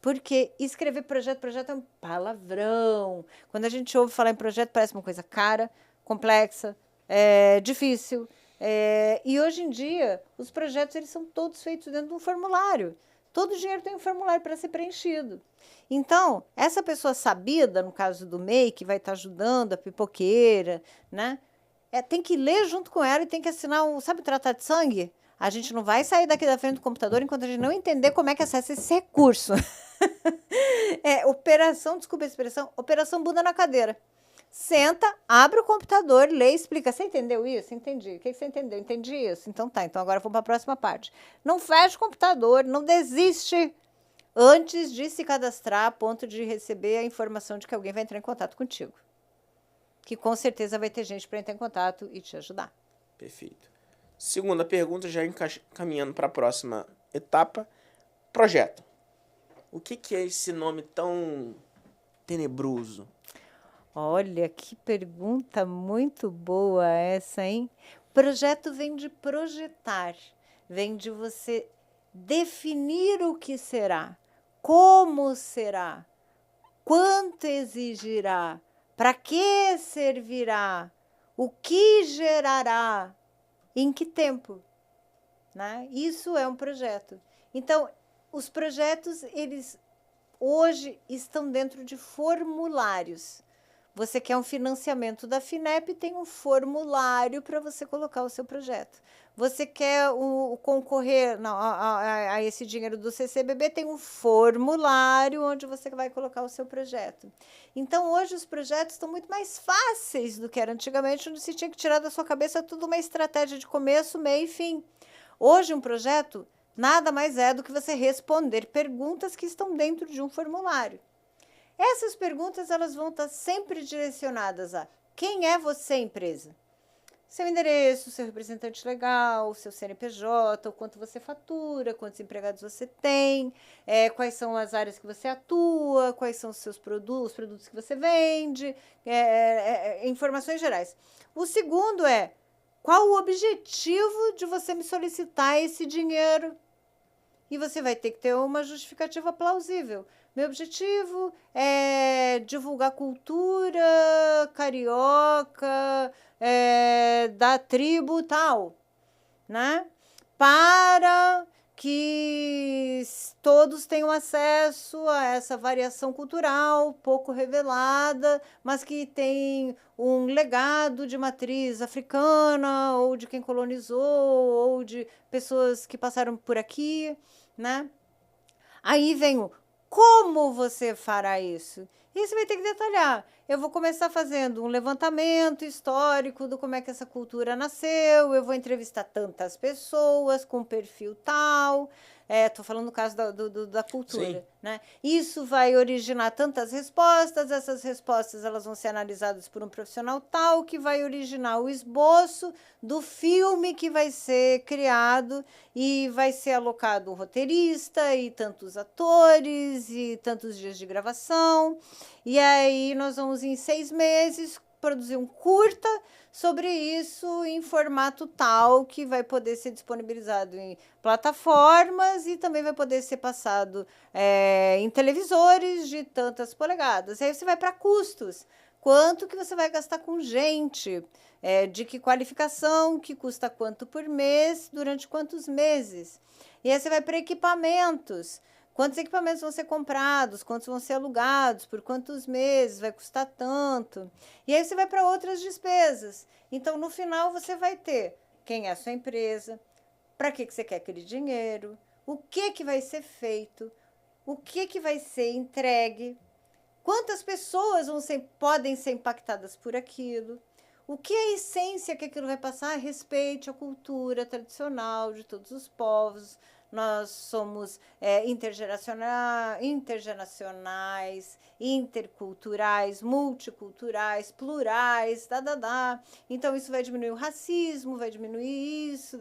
S2: Porque escrever projeto é um palavrão. Quando a gente ouve falar em projeto, parece uma coisa cara, complexa, difícil. E hoje em dia, os projetos eles são todos feitos dentro de um formulário. todo dinheiro tem um formulário para ser preenchido. Então, essa pessoa sabida, no caso do MEI, que vai estar ajudando a pipoqueira, né? Tem que ler junto com ela e tem que assinar sabe o tratado de sangue? A gente não vai sair daqui da frente do computador enquanto a gente não entender como é que acessa esse recurso. Desculpa a expressão, operação bunda na cadeira. Senta, abre o computador, lê e explica. Você entendeu isso? Entendi. O que você entendeu? Entendi isso. Então tá, então agora vamos para a próxima parte. Não fecha o computador, não desiste antes de se cadastrar a ponto de receber a informação de que alguém vai entrar em contato contigo. Que com certeza vai ter gente para entrar em contato e te ajudar.
S1: Perfeito. Segunda pergunta, já encaminhando para a próxima etapa. Projeto. O que é esse nome tão tenebroso?
S2: Olha, que pergunta muito boa essa, hein? Projeto vem de projetar, vem de você definir o que será, como será, quanto exigirá, para que servirá, o que gerará, em que tempo, né? Isso é um projeto. Então, os projetos, eles hoje estão dentro de formulários. Você quer um financiamento da FINEP, tem um formulário para você colocar o seu projeto. Você quer concorrer a esse dinheiro do CCBB, tem um formulário onde você vai colocar o seu projeto. Então, hoje os projetos estão muito mais fáceis do que era antigamente, onde você tinha que tirar da sua cabeça tudo uma estratégia de começo, meio e fim. Hoje, um projeto nada mais é do que você responder perguntas que estão dentro de um formulário. Essas perguntas elas vão estar sempre direcionadas a quem é você, empresa? Seu endereço, seu representante legal, seu CNPJ, o quanto você fatura, quantos empregados você tem, quais são as áreas que você atua, quais são os seus produtos, os produtos que você vende, informações gerais. O segundo é, qual o objetivo de você me solicitar esse dinheiro? E você vai ter que ter uma justificativa plausível. Meu objetivo é divulgar cultura carioca da tribo tal, né? Para que todos tenham acesso a essa variação cultural pouco revelada, mas que tem um legado de matriz africana, ou de quem colonizou, ou de pessoas que passaram por aqui, né? Aí vem o como você fará isso? E você vai ter que detalhar. Eu vou começar fazendo um levantamento histórico do como é que essa cultura nasceu, eu vou entrevistar tantas pessoas com perfil tal, estou falando no caso da cultura, né? Isso vai originar tantas respostas, essas respostas elas vão ser analisadas por um profissional tal, que vai originar o esboço do filme que vai ser criado e vai ser alocado um roteirista e tantos atores e tantos dias de gravação. E aí nós vamos, em 6 meses, produzir um curta sobre isso em formato tal que vai poder ser disponibilizado em plataformas e também vai poder ser passado em televisores de tantas polegadas. Aí você vai para custos. Quanto que você vai gastar com gente? De que qualificação, que custa quanto por mês, durante quantos meses? E aí você vai para equipamentos. Quantos equipamentos vão ser comprados, quantos vão ser alugados, por quantos meses, vai custar tanto. E aí você vai para outras despesas. Então, no final, você vai ter quem é a sua empresa, para que você quer aquele dinheiro, o que vai ser feito, o que vai ser entregue, quantas pessoas podem ser impactadas por aquilo, o que é a essência que aquilo vai passar? Respeite a cultura tradicional de todos os povos. Nós somos intergeracionais, interculturais, multiculturais, plurais, Então, isso vai diminuir o racismo, vai diminuir isso,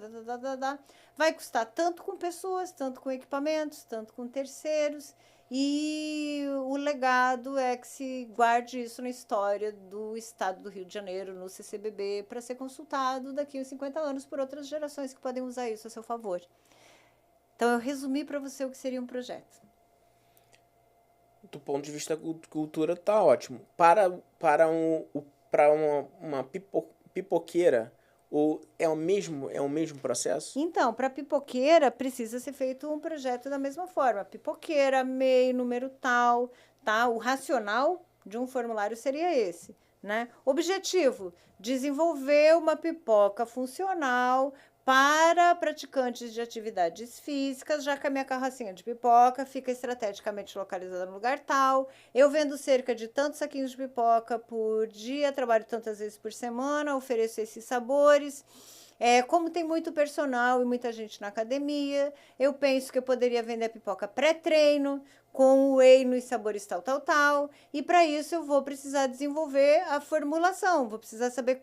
S2: Vai custar tanto com pessoas, tanto com equipamentos, tanto com terceiros. E o legado é que se guarde isso na história do estado do Rio de Janeiro, no CCBB, para ser consultado daqui a 50 anos por outras gerações que podem usar isso a seu favor. Então, eu resumi para você o que seria um projeto.
S1: Do ponto de vista da cultura, tá ótimo. Para uma pipoqueira, Ou é o mesmo processo?
S2: Então, para pipoqueira, precisa ser feito um projeto da mesma forma. Pipoqueira, MEI, número tal, tá? O racional de um formulário seria esse, né? Objetivo: desenvolver uma pipoca funcional para praticantes de atividades físicas, já que a minha carrocinha de pipoca fica estrategicamente localizada no lugar tal. Eu vendo cerca de tantos saquinhos de pipoca por dia, trabalho tantas vezes por semana, ofereço esses sabores. Como tem muito personal e muita gente na academia, eu penso que eu poderia vender pipoca pré-treino, com whey nos sabores tal. E para isso eu vou precisar desenvolver a formulação. Vou precisar saber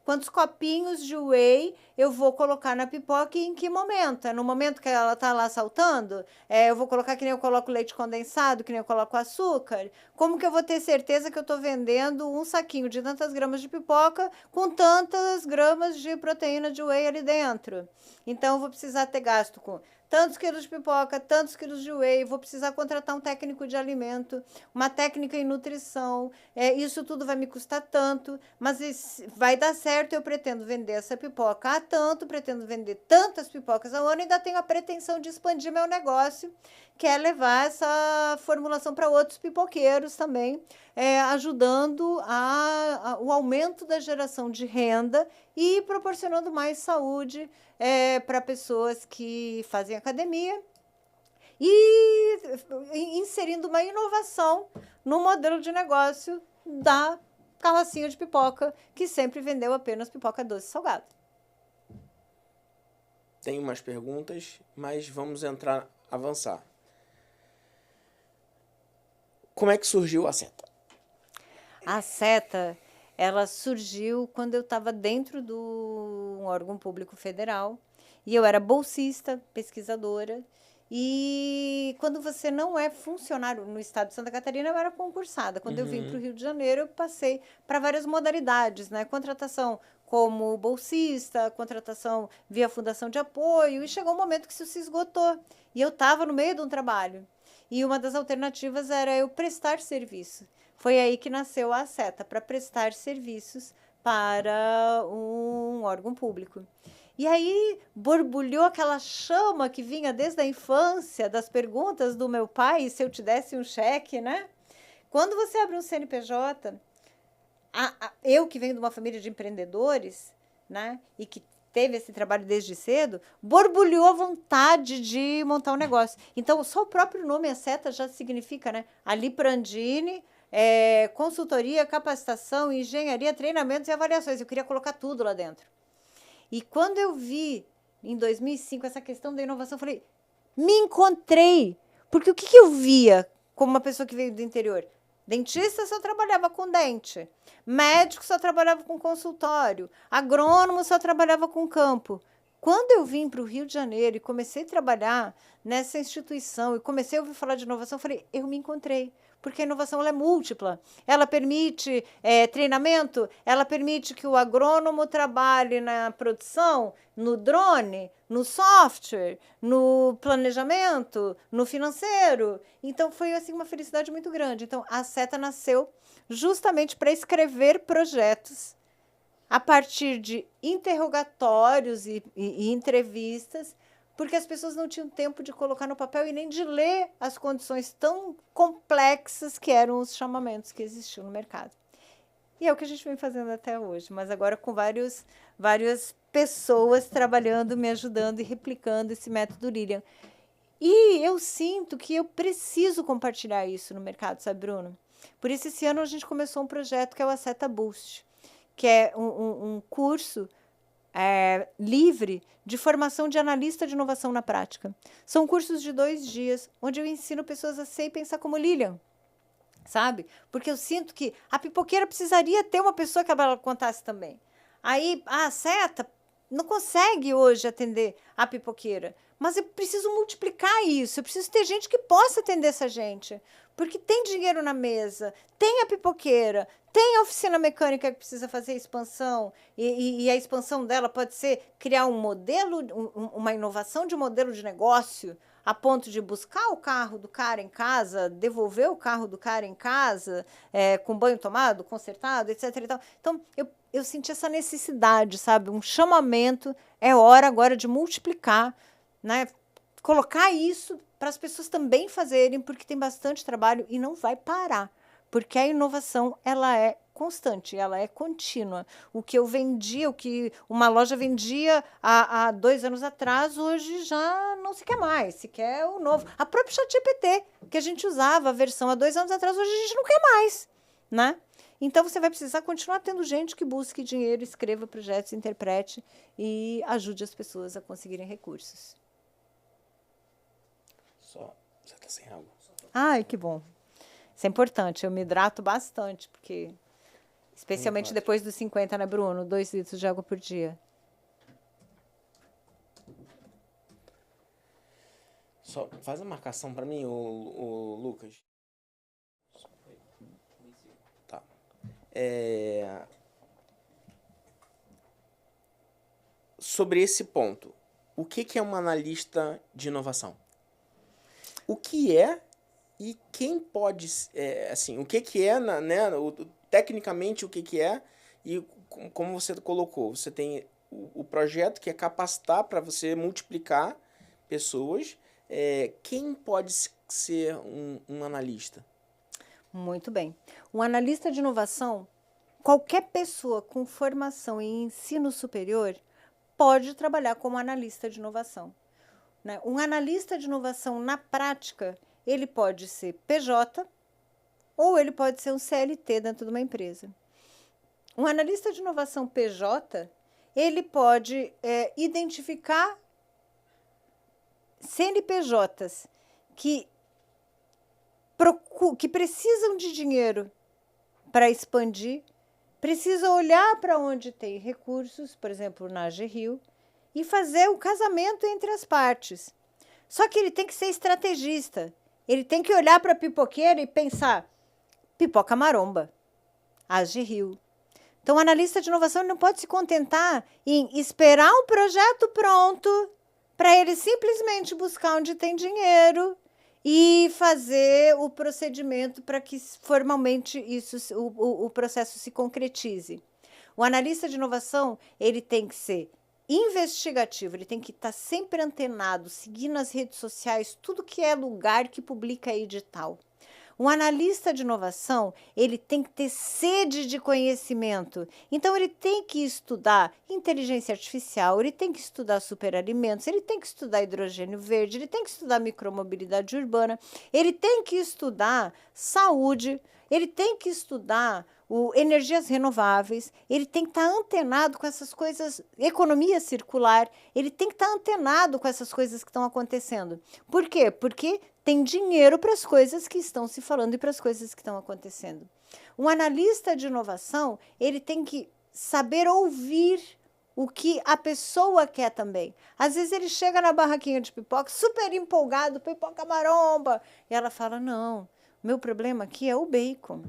S2: quantos copinhos de whey eu vou colocar na pipoca e em que momento. É no momento que ela tá lá saltando? Eu vou colocar que nem eu coloco leite condensado, que nem eu coloco açúcar? Como que eu vou ter certeza que eu estou vendendo um saquinho de tantas gramas de pipoca com tantas gramas de proteína de whey ali dentro? Então, eu vou precisar ter gasto com tantos quilos de pipoca, tantos quilos de whey, vou precisar contratar um técnico de alimento, uma técnica em nutrição, isso tudo vai me custar tanto, mas vai dar certo, eu pretendo vender essa pipoca a tanto, pretendo vender tantas pipocas ao ano e ainda tenho a pretensão de expandir meu negócio, que é levar essa formulação para outros pipoqueiros também, ajudando o aumento da geração de renda e proporcionando mais saúde para pessoas que fazem academia e inserindo uma inovação no modelo de negócio da carrocinha de pipoca, que sempre vendeu apenas pipoca doce e salgada.
S1: Tem umas perguntas, mas vamos avançar. Como é que surgiu a Seta?
S2: A Seta, ela surgiu quando eu estava dentro de um órgão público federal e eu era bolsista, pesquisadora. E quando você não é funcionário no estado de Santa Catarina, eu era concursada. Quando eu vim para o Rio de Janeiro, eu passei para várias modalidades, né? Contratação como bolsista, contratação via fundação de apoio, e chegou um momento que isso se esgotou. E eu estava no meio de um trabalho. E uma das alternativas era eu prestar serviço. Foi aí que nasceu a Seta, para prestar serviços para um órgão público. E aí borbulhou aquela chama que vinha desde a infância, das perguntas do meu pai, se eu te desse um cheque, né? Quando você abre um CNPJ, eu que venho de uma família de empreendedores, né? E que teve esse trabalho desde cedo, borbulhou a vontade de montar um negócio. Então, só o próprio nome, a Seta, já significa, né? Ali Prandini, consultoria, capacitação, engenharia, treinamentos e avaliações. Eu queria colocar tudo lá dentro. E quando eu vi, em 2005, essa questão da inovação, eu falei, me encontrei. Porque o que eu via como uma pessoa que veio do interior? Dentista só trabalhava com dente. Médico só trabalhava com consultório. Agrônomo só trabalhava com campo. Quando eu vim para o Rio de Janeiro e comecei a trabalhar nessa instituição e comecei a ouvir falar de inovação, eu falei, eu me encontrei. Porque a inovação ela é múltipla. Ela permite treinamento, ela permite que o agrônomo trabalhe na produção, no drone, no software, no planejamento, no financeiro. Então, foi assim, uma felicidade muito grande. Então, a Seta nasceu justamente para escrever projetos a partir de interrogatórios e entrevistas, porque as pessoas não tinham tempo de colocar no papel e nem de ler as condições tão complexas que eram os chamamentos que existiam no mercado. E é o que a gente vem fazendo até hoje, mas agora com várias pessoas trabalhando, me ajudando e replicando esse método Lilian. E eu sinto que eu preciso compartilhar isso no mercado, sabe, Bruno? Por isso, esse ano a gente começou um projeto que é o Aceta Boost, que é um curso livre de formação de analista de inovação na prática. São cursos de 2 dias, onde eu ensino pessoas a ser e pensar como Lilian, sabe? Porque eu sinto que a pipoqueira precisaria ter uma pessoa que ela contasse também. Aí, a Seta não consegue hoje atender a pipoqueira, mas eu preciso multiplicar isso, eu preciso ter gente que possa atender essa gente, porque tem dinheiro na mesa, tem a pipoqueira, tem a oficina mecânica que precisa fazer expansão, e a expansão dela pode ser criar um modelo, uma inovação de modelo de negócio, a ponto de buscar o carro do cara em casa, devolver o carro do cara em casa, com banho tomado, consertado, etc. e tal. Então, eu senti essa necessidade, sabe? Um chamamento, é hora agora de multiplicar, né? Colocar isso para as pessoas também fazerem, porque tem bastante trabalho e não vai parar, porque a inovação, ela é constante, ela é contínua. O que eu vendia, o que uma loja vendia há 2 anos atrás, hoje já não se quer mais, se quer o novo. A própria ChatGPT, que a gente usava a versão há 2 anos atrás, hoje a gente não quer mais, né? Então, você vai precisar continuar tendo gente que busque dinheiro, escreva projetos, interprete e ajude as pessoas a conseguirem recursos.
S1: Você tá sem água.
S2: Ai, que bom. Isso é importante, eu me hidrato bastante, porque... Especialmente depois dos 50, né, Bruno? 2 litros de água por dia.
S1: Só faz a marcação para mim, o Lucas. Tá. Sobre esse ponto, o que é um analista de inovação? O que é e quem pode... assim, o que é, né, tecnicamente o que é, e como você colocou, você tem o projeto que é capacitar para você multiplicar pessoas. Quem pode ser um analista?
S2: Muito bem. Um analista de inovação, qualquer pessoa com formação em ensino superior pode trabalhar como analista de inovação, né? Um analista de inovação, na prática, ele pode ser PJ ou ele pode ser um CLT dentro de uma empresa. Um analista de inovação PJ, ele pode identificar CNPJs que precisam de dinheiro para expandir, precisa olhar para onde tem recursos, por exemplo, na AGRIO, e fazer o casamento entre as partes. Só que ele tem que ser estrategista. Ele tem que olhar para a pipoqueira e pensar, pipoca maromba, AGRIO. Então, o analista de inovação não pode se contentar em esperar um projeto pronto para ele simplesmente buscar onde tem dinheiro e fazer o procedimento para que formalmente o processo se concretize. O analista de inovação, ele tem que ser investigativo, ele tem que estar sempre antenado, seguir nas redes sociais, tudo que é lugar que publica edital. Um analista de inovação, ele tem que ter sede de conhecimento. Então, ele tem que estudar inteligência artificial, ele tem que estudar superalimentos, ele tem que estudar hidrogênio verde, ele tem que estudar micromobilidade urbana, ele tem que estudar saúde, ele tem que estudar energias renováveis, ele tem que estar antenado com essas coisas, economia circular, ele tem que estar antenado com essas coisas que estão acontecendo. Por quê? Porque tem dinheiro para as coisas que estão se falando e para as coisas que estão acontecendo. Um analista de inovação, ele tem que saber ouvir o que a pessoa quer também. Às vezes ele chega na barraquinha de pipoca, super empolgado, pipoca maromba, e ela fala, não, meu problema aqui é o bacon.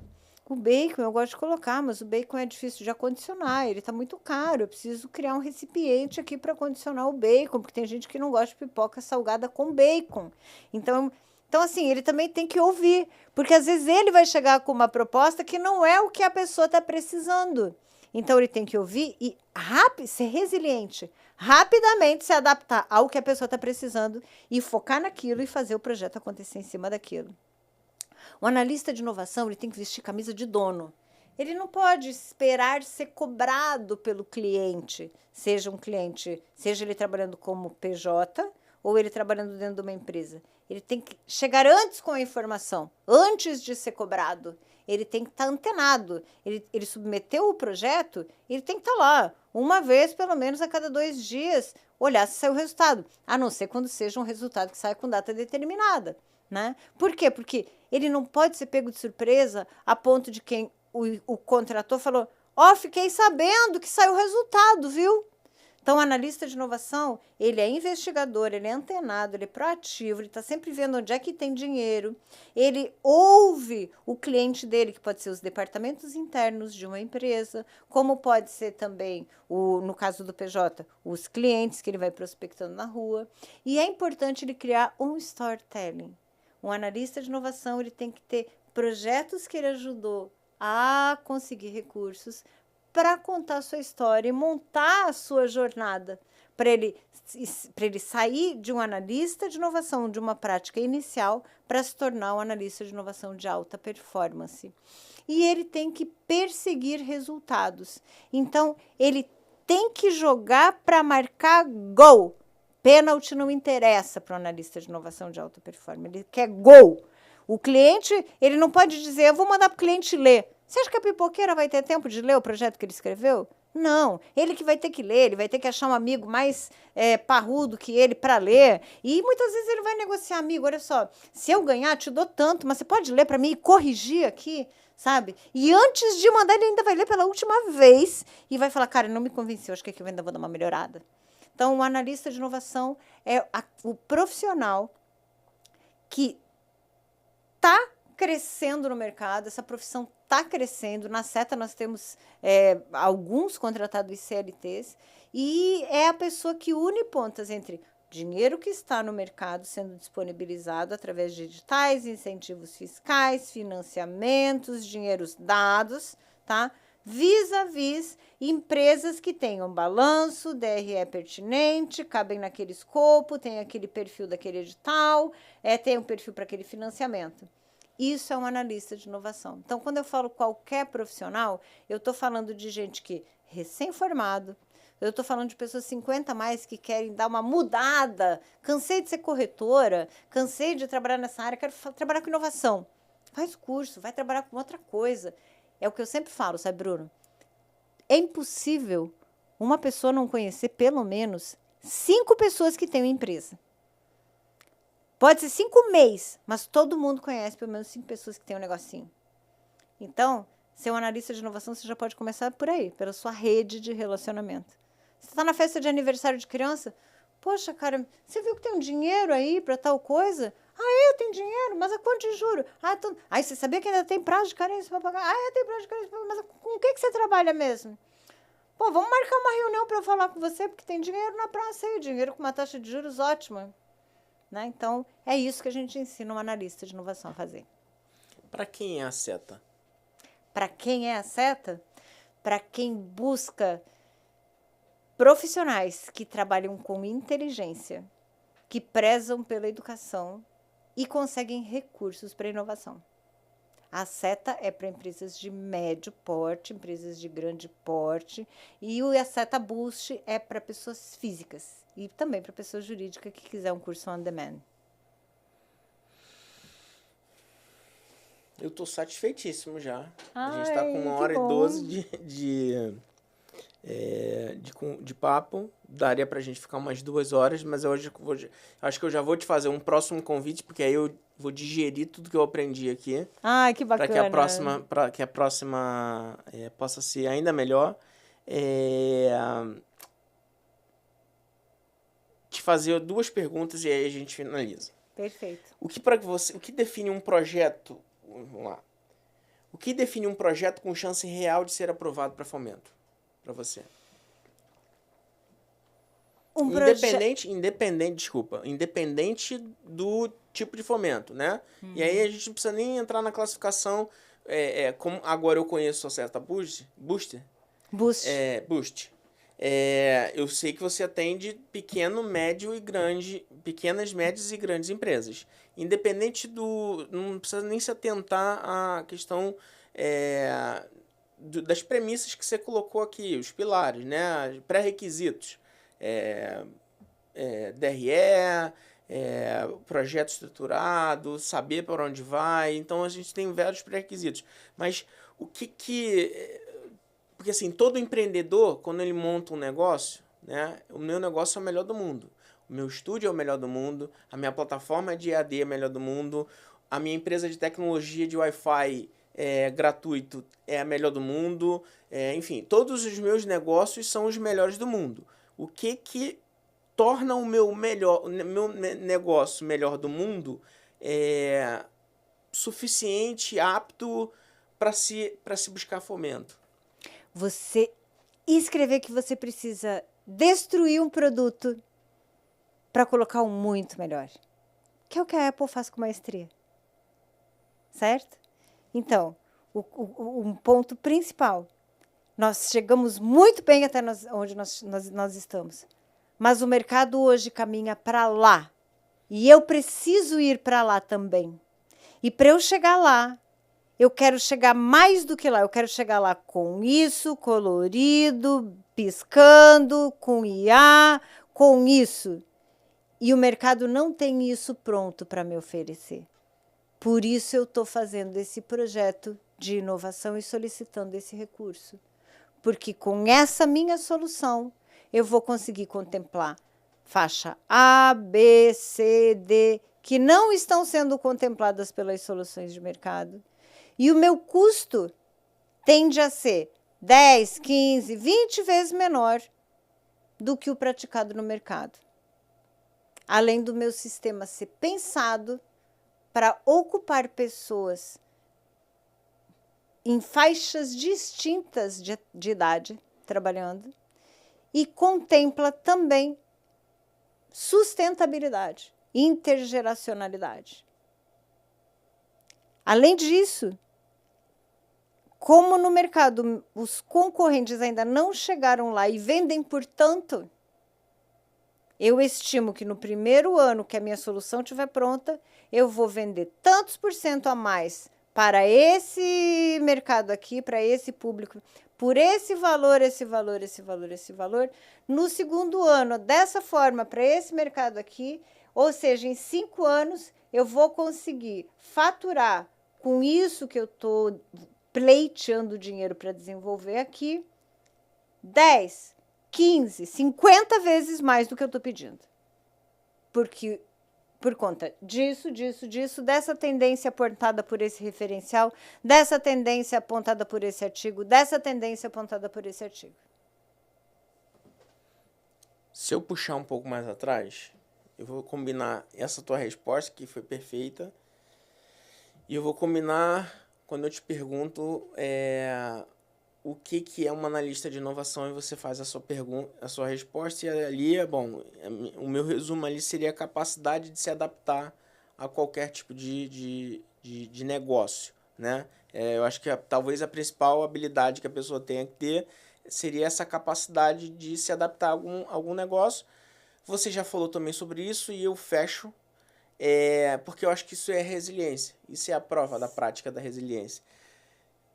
S2: O bacon eu gosto de colocar, mas o bacon é difícil de acondicionar, ele está muito caro, eu preciso criar um recipiente aqui para acondicionar o bacon, porque tem gente que não gosta de pipoca salgada com bacon. Então, assim, ele também tem que ouvir, porque às vezes ele vai chegar com uma proposta que não é o que a pessoa está precisando. Então, ele tem que ouvir e ser resiliente, rapidamente se adaptar ao que a pessoa está precisando e focar naquilo e fazer o projeto acontecer em cima daquilo. O analista de inovação, ele tem que vestir camisa de dono. Ele não pode esperar ser cobrado pelo cliente, seja um cliente, seja ele trabalhando como PJ ou ele trabalhando dentro de uma empresa. Ele tem que chegar antes com a informação, antes de ser cobrado. Ele tem que estar antenado. Ele submeteu o projeto, ele tem que estar lá, uma vez, pelo menos, a cada 2 dias, olhar se saiu o resultado. A não ser quando seja um resultado que saia com data determinada, né? Por quê? Porque ele não pode ser pego de surpresa a ponto de quem o contratou falou, fiquei sabendo que saiu o resultado, viu? Então, o analista de inovação, ele é investigador, ele é antenado, ele é proativo, ele está sempre vendo onde é que tem dinheiro, ele ouve o cliente dele, que pode ser os departamentos internos de uma empresa, como pode ser também, no caso do PJ, os clientes que ele vai prospectando na rua. E é importante ele criar um storytelling. Um analista de inovação, ele tem que ter projetos que ele ajudou a conseguir recursos para contar a sua história e montar a sua jornada, para ele sair de um analista de inovação, de uma prática inicial, para se tornar um analista de inovação de alta performance. E ele tem que perseguir resultados. Então, ele tem que jogar para marcar gol. Pênalti não interessa para o analista de inovação de alta performance, ele quer gol. O cliente, ele não pode dizer, eu vou mandar para o cliente ler. Você acha que a pipoqueira vai ter tempo de ler o projeto que ele escreveu? Não, ele que vai ter que ler, ele vai ter que achar um amigo mais parrudo que ele para ler. E muitas vezes ele vai negociar, amigo, olha só, se eu ganhar, te dou tanto, mas você pode ler para mim e corrigir aqui, sabe? E antes de mandar, ele ainda vai ler pela última vez e vai falar, cara, não me convenceu, acho que aqui eu ainda vou dar uma melhorada. Então, o analista de inovação é o profissional que está crescendo no mercado, essa profissão está crescendo. Na Seta nós temos alguns contratados CLTs e é a pessoa que une pontas entre dinheiro que está no mercado sendo disponibilizado através de editais, incentivos fiscais, financiamentos, dinheiros dados, tá? Vis-a-vis empresas que tenham balanço, DRE pertinente, cabem naquele escopo, tem aquele perfil daquele edital, tem um perfil para aquele financiamento. Isso é um analista de inovação. Então, quando eu falo qualquer profissional, eu estou falando de gente que recém-formado, eu estou falando de pessoas 50 a mais que querem dar uma mudada, cansei de ser corretora, cansei de trabalhar nessa área, quero trabalhar com inovação. Faz curso, vai trabalhar com outra coisa. É o que eu sempre falo, sabe, Bruno? É impossível uma pessoa não conhecer pelo menos 5 pessoas que têm uma empresa. Pode ser 5 meses, mas todo mundo conhece pelo menos 5 pessoas que têm um negocinho. Então, ser um analista de inovação, você já pode começar por aí, pela sua rede de relacionamento. Você está na festa de aniversário de criança? Poxa, cara, você viu que tem um dinheiro aí para tal coisa? Ah, eu tenho dinheiro, mas a quanto de juro? Aí você sabia que ainda tem prazo de carência para pagar? Ah, tem prazo de carência para pagar, mas com o que você trabalha mesmo? Pô, vamos marcar uma reunião para eu falar com você, porque tem dinheiro na praça aí, dinheiro com uma taxa de juros ótima. Né? Então, é isso que a gente ensina um analista de inovação a fazer.
S1: Para quem é a Seta?
S2: Para quem é a Seta? Para quem busca profissionais que trabalham com inteligência, que prezam pela educação e conseguem recursos para inovação. A Seta é para empresas de médio porte, empresas de grande porte, e a Seta Boost é para pessoas físicas e também para pessoa jurídica que quiser um curso on demand.
S1: Eu estou satisfeitíssimo já.
S2: Ai,
S1: a gente está com 1h12 de papo. Daria para a gente ficar umas 2 horas, mas hoje acho que eu já vou te fazer um próximo convite, porque aí eu vou digerir tudo que eu aprendi aqui.
S2: Ai, que bacana.
S1: Para que a próxima possa ser ainda melhor. Te fazer 2 perguntas e aí a gente finaliza.
S2: Perfeito.
S1: O que define um projeto? Vamos lá. O que define um projeto com chance real de ser aprovado para fomento? Para você. Independente do tipo de fomento, né? E aí a gente não precisa nem entrar na classificação, como agora eu conheço a Seta Boost. Eu sei que você atende pequenas, médias e grandes empresas. Independente não precisa nem se atentar à questão das premissas que você colocou aqui, os pilares, né? Pré-requisitos. DRE, projeto estruturado, saber para onde vai. Então, a gente tem vários pré-requisitos. Mas porque, assim, todo empreendedor, quando ele monta um negócio, né? O meu negócio é o melhor do mundo. O meu estúdio é o melhor do mundo. A minha plataforma de EAD é a melhor do mundo. A minha empresa de tecnologia de Wi-Fi gratuito é a melhor do mundo. Enfim, todos os meus negócios são os melhores do mundo. O que torna o meu negócio melhor do mundo suficiente, apto para se buscar fomento?
S2: Você escrever que você precisa destruir um produto para colocar um muito melhor. Que é o que a Apple faz com maestria. Certo? Então, um ponto principal. Nós chegamos muito bem até onde nós estamos. Mas o mercado hoje caminha para lá. E eu preciso ir para lá também. E para eu chegar lá, eu quero chegar mais do que lá. Eu quero chegar lá com isso, colorido, piscando, com IA, com isso. E o mercado não tem isso pronto para me oferecer. Por isso eu estou fazendo esse projeto de inovação e solicitando esse recurso. Porque com essa minha solução, eu vou conseguir contemplar faixa A, B, C, D, que não estão sendo contempladas pelas soluções de mercado. E o meu custo tende a ser 10, 15, 20 vezes menor do que o praticado no mercado. Além do meu sistema ser pensado para ocupar pessoas em faixas distintas de idade, trabalhando, e contempla também sustentabilidade, intergeracionalidade. Além disso, como no mercado os concorrentes ainda não chegaram lá e vendem por tanto, eu estimo que no primeiro ano que a minha solução estiver pronta, eu vou vender tantos % a mais para esse mercado aqui, para esse público, por esse valor, esse valor, esse valor, esse valor. No segundo ano, dessa forma, para esse mercado aqui, ou seja, em 5 anos, eu vou conseguir faturar com isso que eu estou pleiteando dinheiro para desenvolver aqui, 10, 15, 50 vezes mais do que eu estou pedindo. Porque, por conta disso, dessa tendência apontada por esse referencial, dessa tendência apontada por esse artigo, dessa tendência apontada por esse artigo.
S1: Se eu puxar um pouco mais atrás, eu vou combinar essa tua resposta, que foi perfeita, e eu vou combinar quando eu te pergunto o que é uma analista de inovação e você faz a sua pergunta, a sua resposta, e ali, o meu resumo ali seria a capacidade de se adaptar a qualquer tipo de negócio, né? Eu acho que talvez a principal habilidade que a pessoa tenha que ter seria essa capacidade de se adaptar a algum negócio. Você já falou também sobre isso e eu fecho, porque eu acho que isso é resiliência. Isso é a prova da prática da resiliência.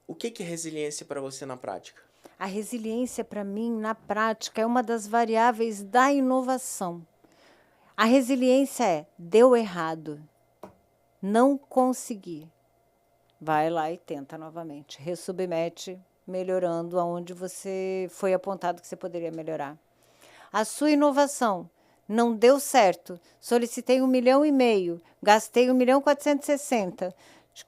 S1: O que é resiliência para você na prática?
S2: A resiliência, para mim, na prática, é uma das variáveis da inovação. A resiliência deu errado, não consegui. Vai lá e tenta novamente, ressubmete, melhorando aonde você foi apontado que você poderia melhorar. A sua inovação não deu certo, solicitei 1,5 milhão, gastei 1.460.000,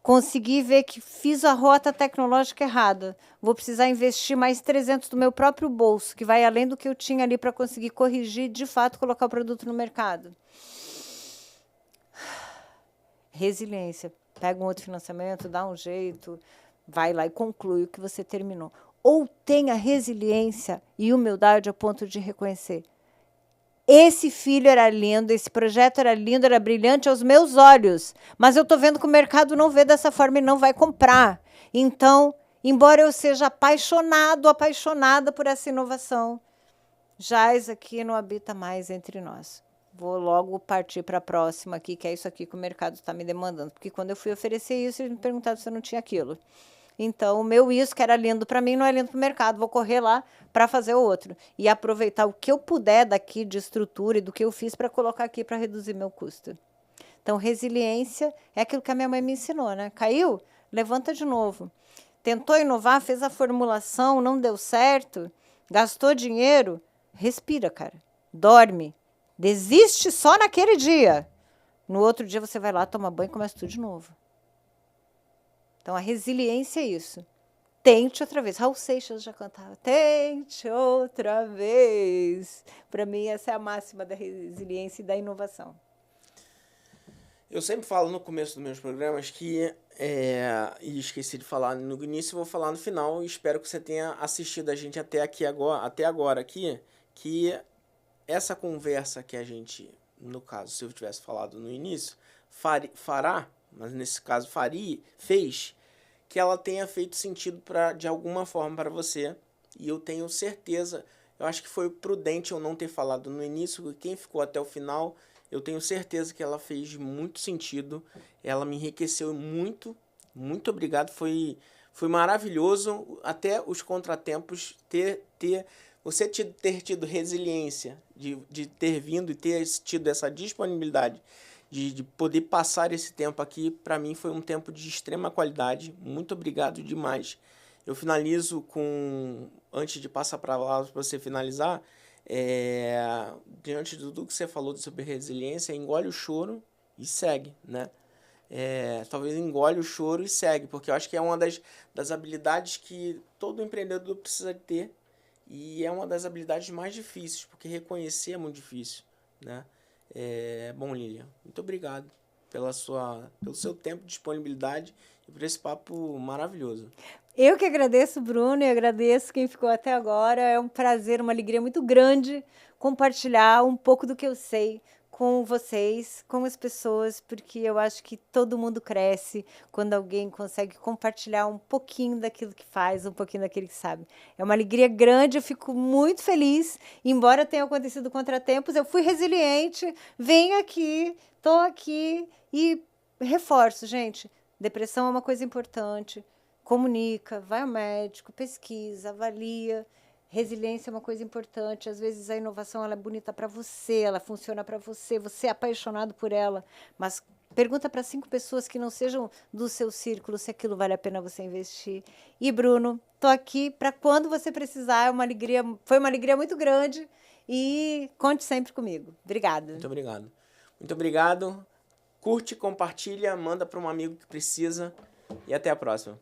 S2: consegui ver que fiz a rota tecnológica errada, vou precisar investir mais 300 do meu próprio bolso, que vai além do que eu tinha ali para conseguir corrigir, de fato, colocar o produto no mercado. Resiliência. Pega um outro financiamento, dá um jeito, vai lá e conclui o que você terminou. Ou tenha resiliência e humildade a ponto de reconhecer. Esse filho era lindo, esse projeto era lindo, era brilhante aos meus olhos, mas eu estou vendo que o mercado não vê dessa forma e não vai comprar. Então, embora eu seja apaixonada por essa inovação, Jaz aqui não habita mais entre nós. Vou logo partir para a próxima aqui, que é isso aqui que o mercado está me demandando. Porque quando eu fui oferecer isso, eles me perguntaram se eu não tinha aquilo. Então, o meu isso, que era lindo para mim, não é lindo para o mercado. Vou correr lá para fazer o outro. E aproveitar o que eu puder daqui de estrutura e do que eu fiz para colocar aqui para reduzir meu custo. Então, resiliência é aquilo que a minha mãe me ensinou, né? Caiu? Levanta de novo. Tentou inovar, fez a formulação, não deu certo, gastou dinheiro, respira, cara. Dorme. Desiste só naquele dia. No outro dia você vai lá, toma banho e começa tudo de novo. Então, a resiliência é isso. Tente outra vez. Raul Seixas já cantava. Tente outra vez. Para mim, essa é a máxima da resiliência e da inovação.
S1: Eu sempre falo no começo dos meus programas que, e esqueci de falar no início, vou falar no final, e espero que você tenha assistido a gente até agora aqui, que essa conversa que a gente, no caso, se eu tivesse falado no início, fará, mas nesse caso fez, que ela tenha feito sentido de alguma forma para você, e eu tenho certeza, eu acho que foi prudente eu não ter falado no início, quem ficou até o final, eu tenho certeza que ela fez muito sentido, ela me enriqueceu muito, muito obrigado, foi maravilhoso, até os contratempos, você ter tido resiliência, de ter vindo e ter tido essa disponibilidade de poder passar esse tempo aqui, para mim foi um tempo de extrema qualidade, muito obrigado demais. Eu finalizo com, antes de passar para lá para você finalizar, diante de tudo que você falou sobre resiliência, engole o choro e segue, né? Talvez engole o choro e segue, porque eu acho que é uma das habilidades que todo empreendedor precisa ter, e é uma das habilidades mais difíceis, porque reconhecer é muito difícil, né? Bom, Lilian, muito obrigado pelo seu tempo, disponibilidade e por esse papo maravilhoso.
S2: Eu que agradeço, Bruno, e agradeço quem ficou até agora. É um prazer, uma alegria muito grande compartilhar um pouco do que eu sei com vocês, com as pessoas, porque eu acho que todo mundo cresce quando alguém consegue compartilhar um pouquinho daquilo que faz, um pouquinho daquilo que sabe. É uma alegria grande, eu fico muito feliz. Embora tenha acontecido contratempos, eu fui resiliente, venho aqui, estou aqui e reforço, gente, depressão é uma coisa importante. Comunica, vai ao médico, pesquisa, avalia. Resiliência é uma coisa importante. Às vezes a inovação ela é bonita para você, ela funciona para você, você é apaixonado por ela, mas pergunta para 5 pessoas que não sejam do seu círculo se aquilo vale a pena você investir. E Bruno, tô aqui para quando você precisar. Foi uma alegria muito grande e conte sempre comigo. Obrigada.
S1: Muito obrigado. Muito obrigado. Curte, compartilha, manda para um amigo que precisa e até a próxima.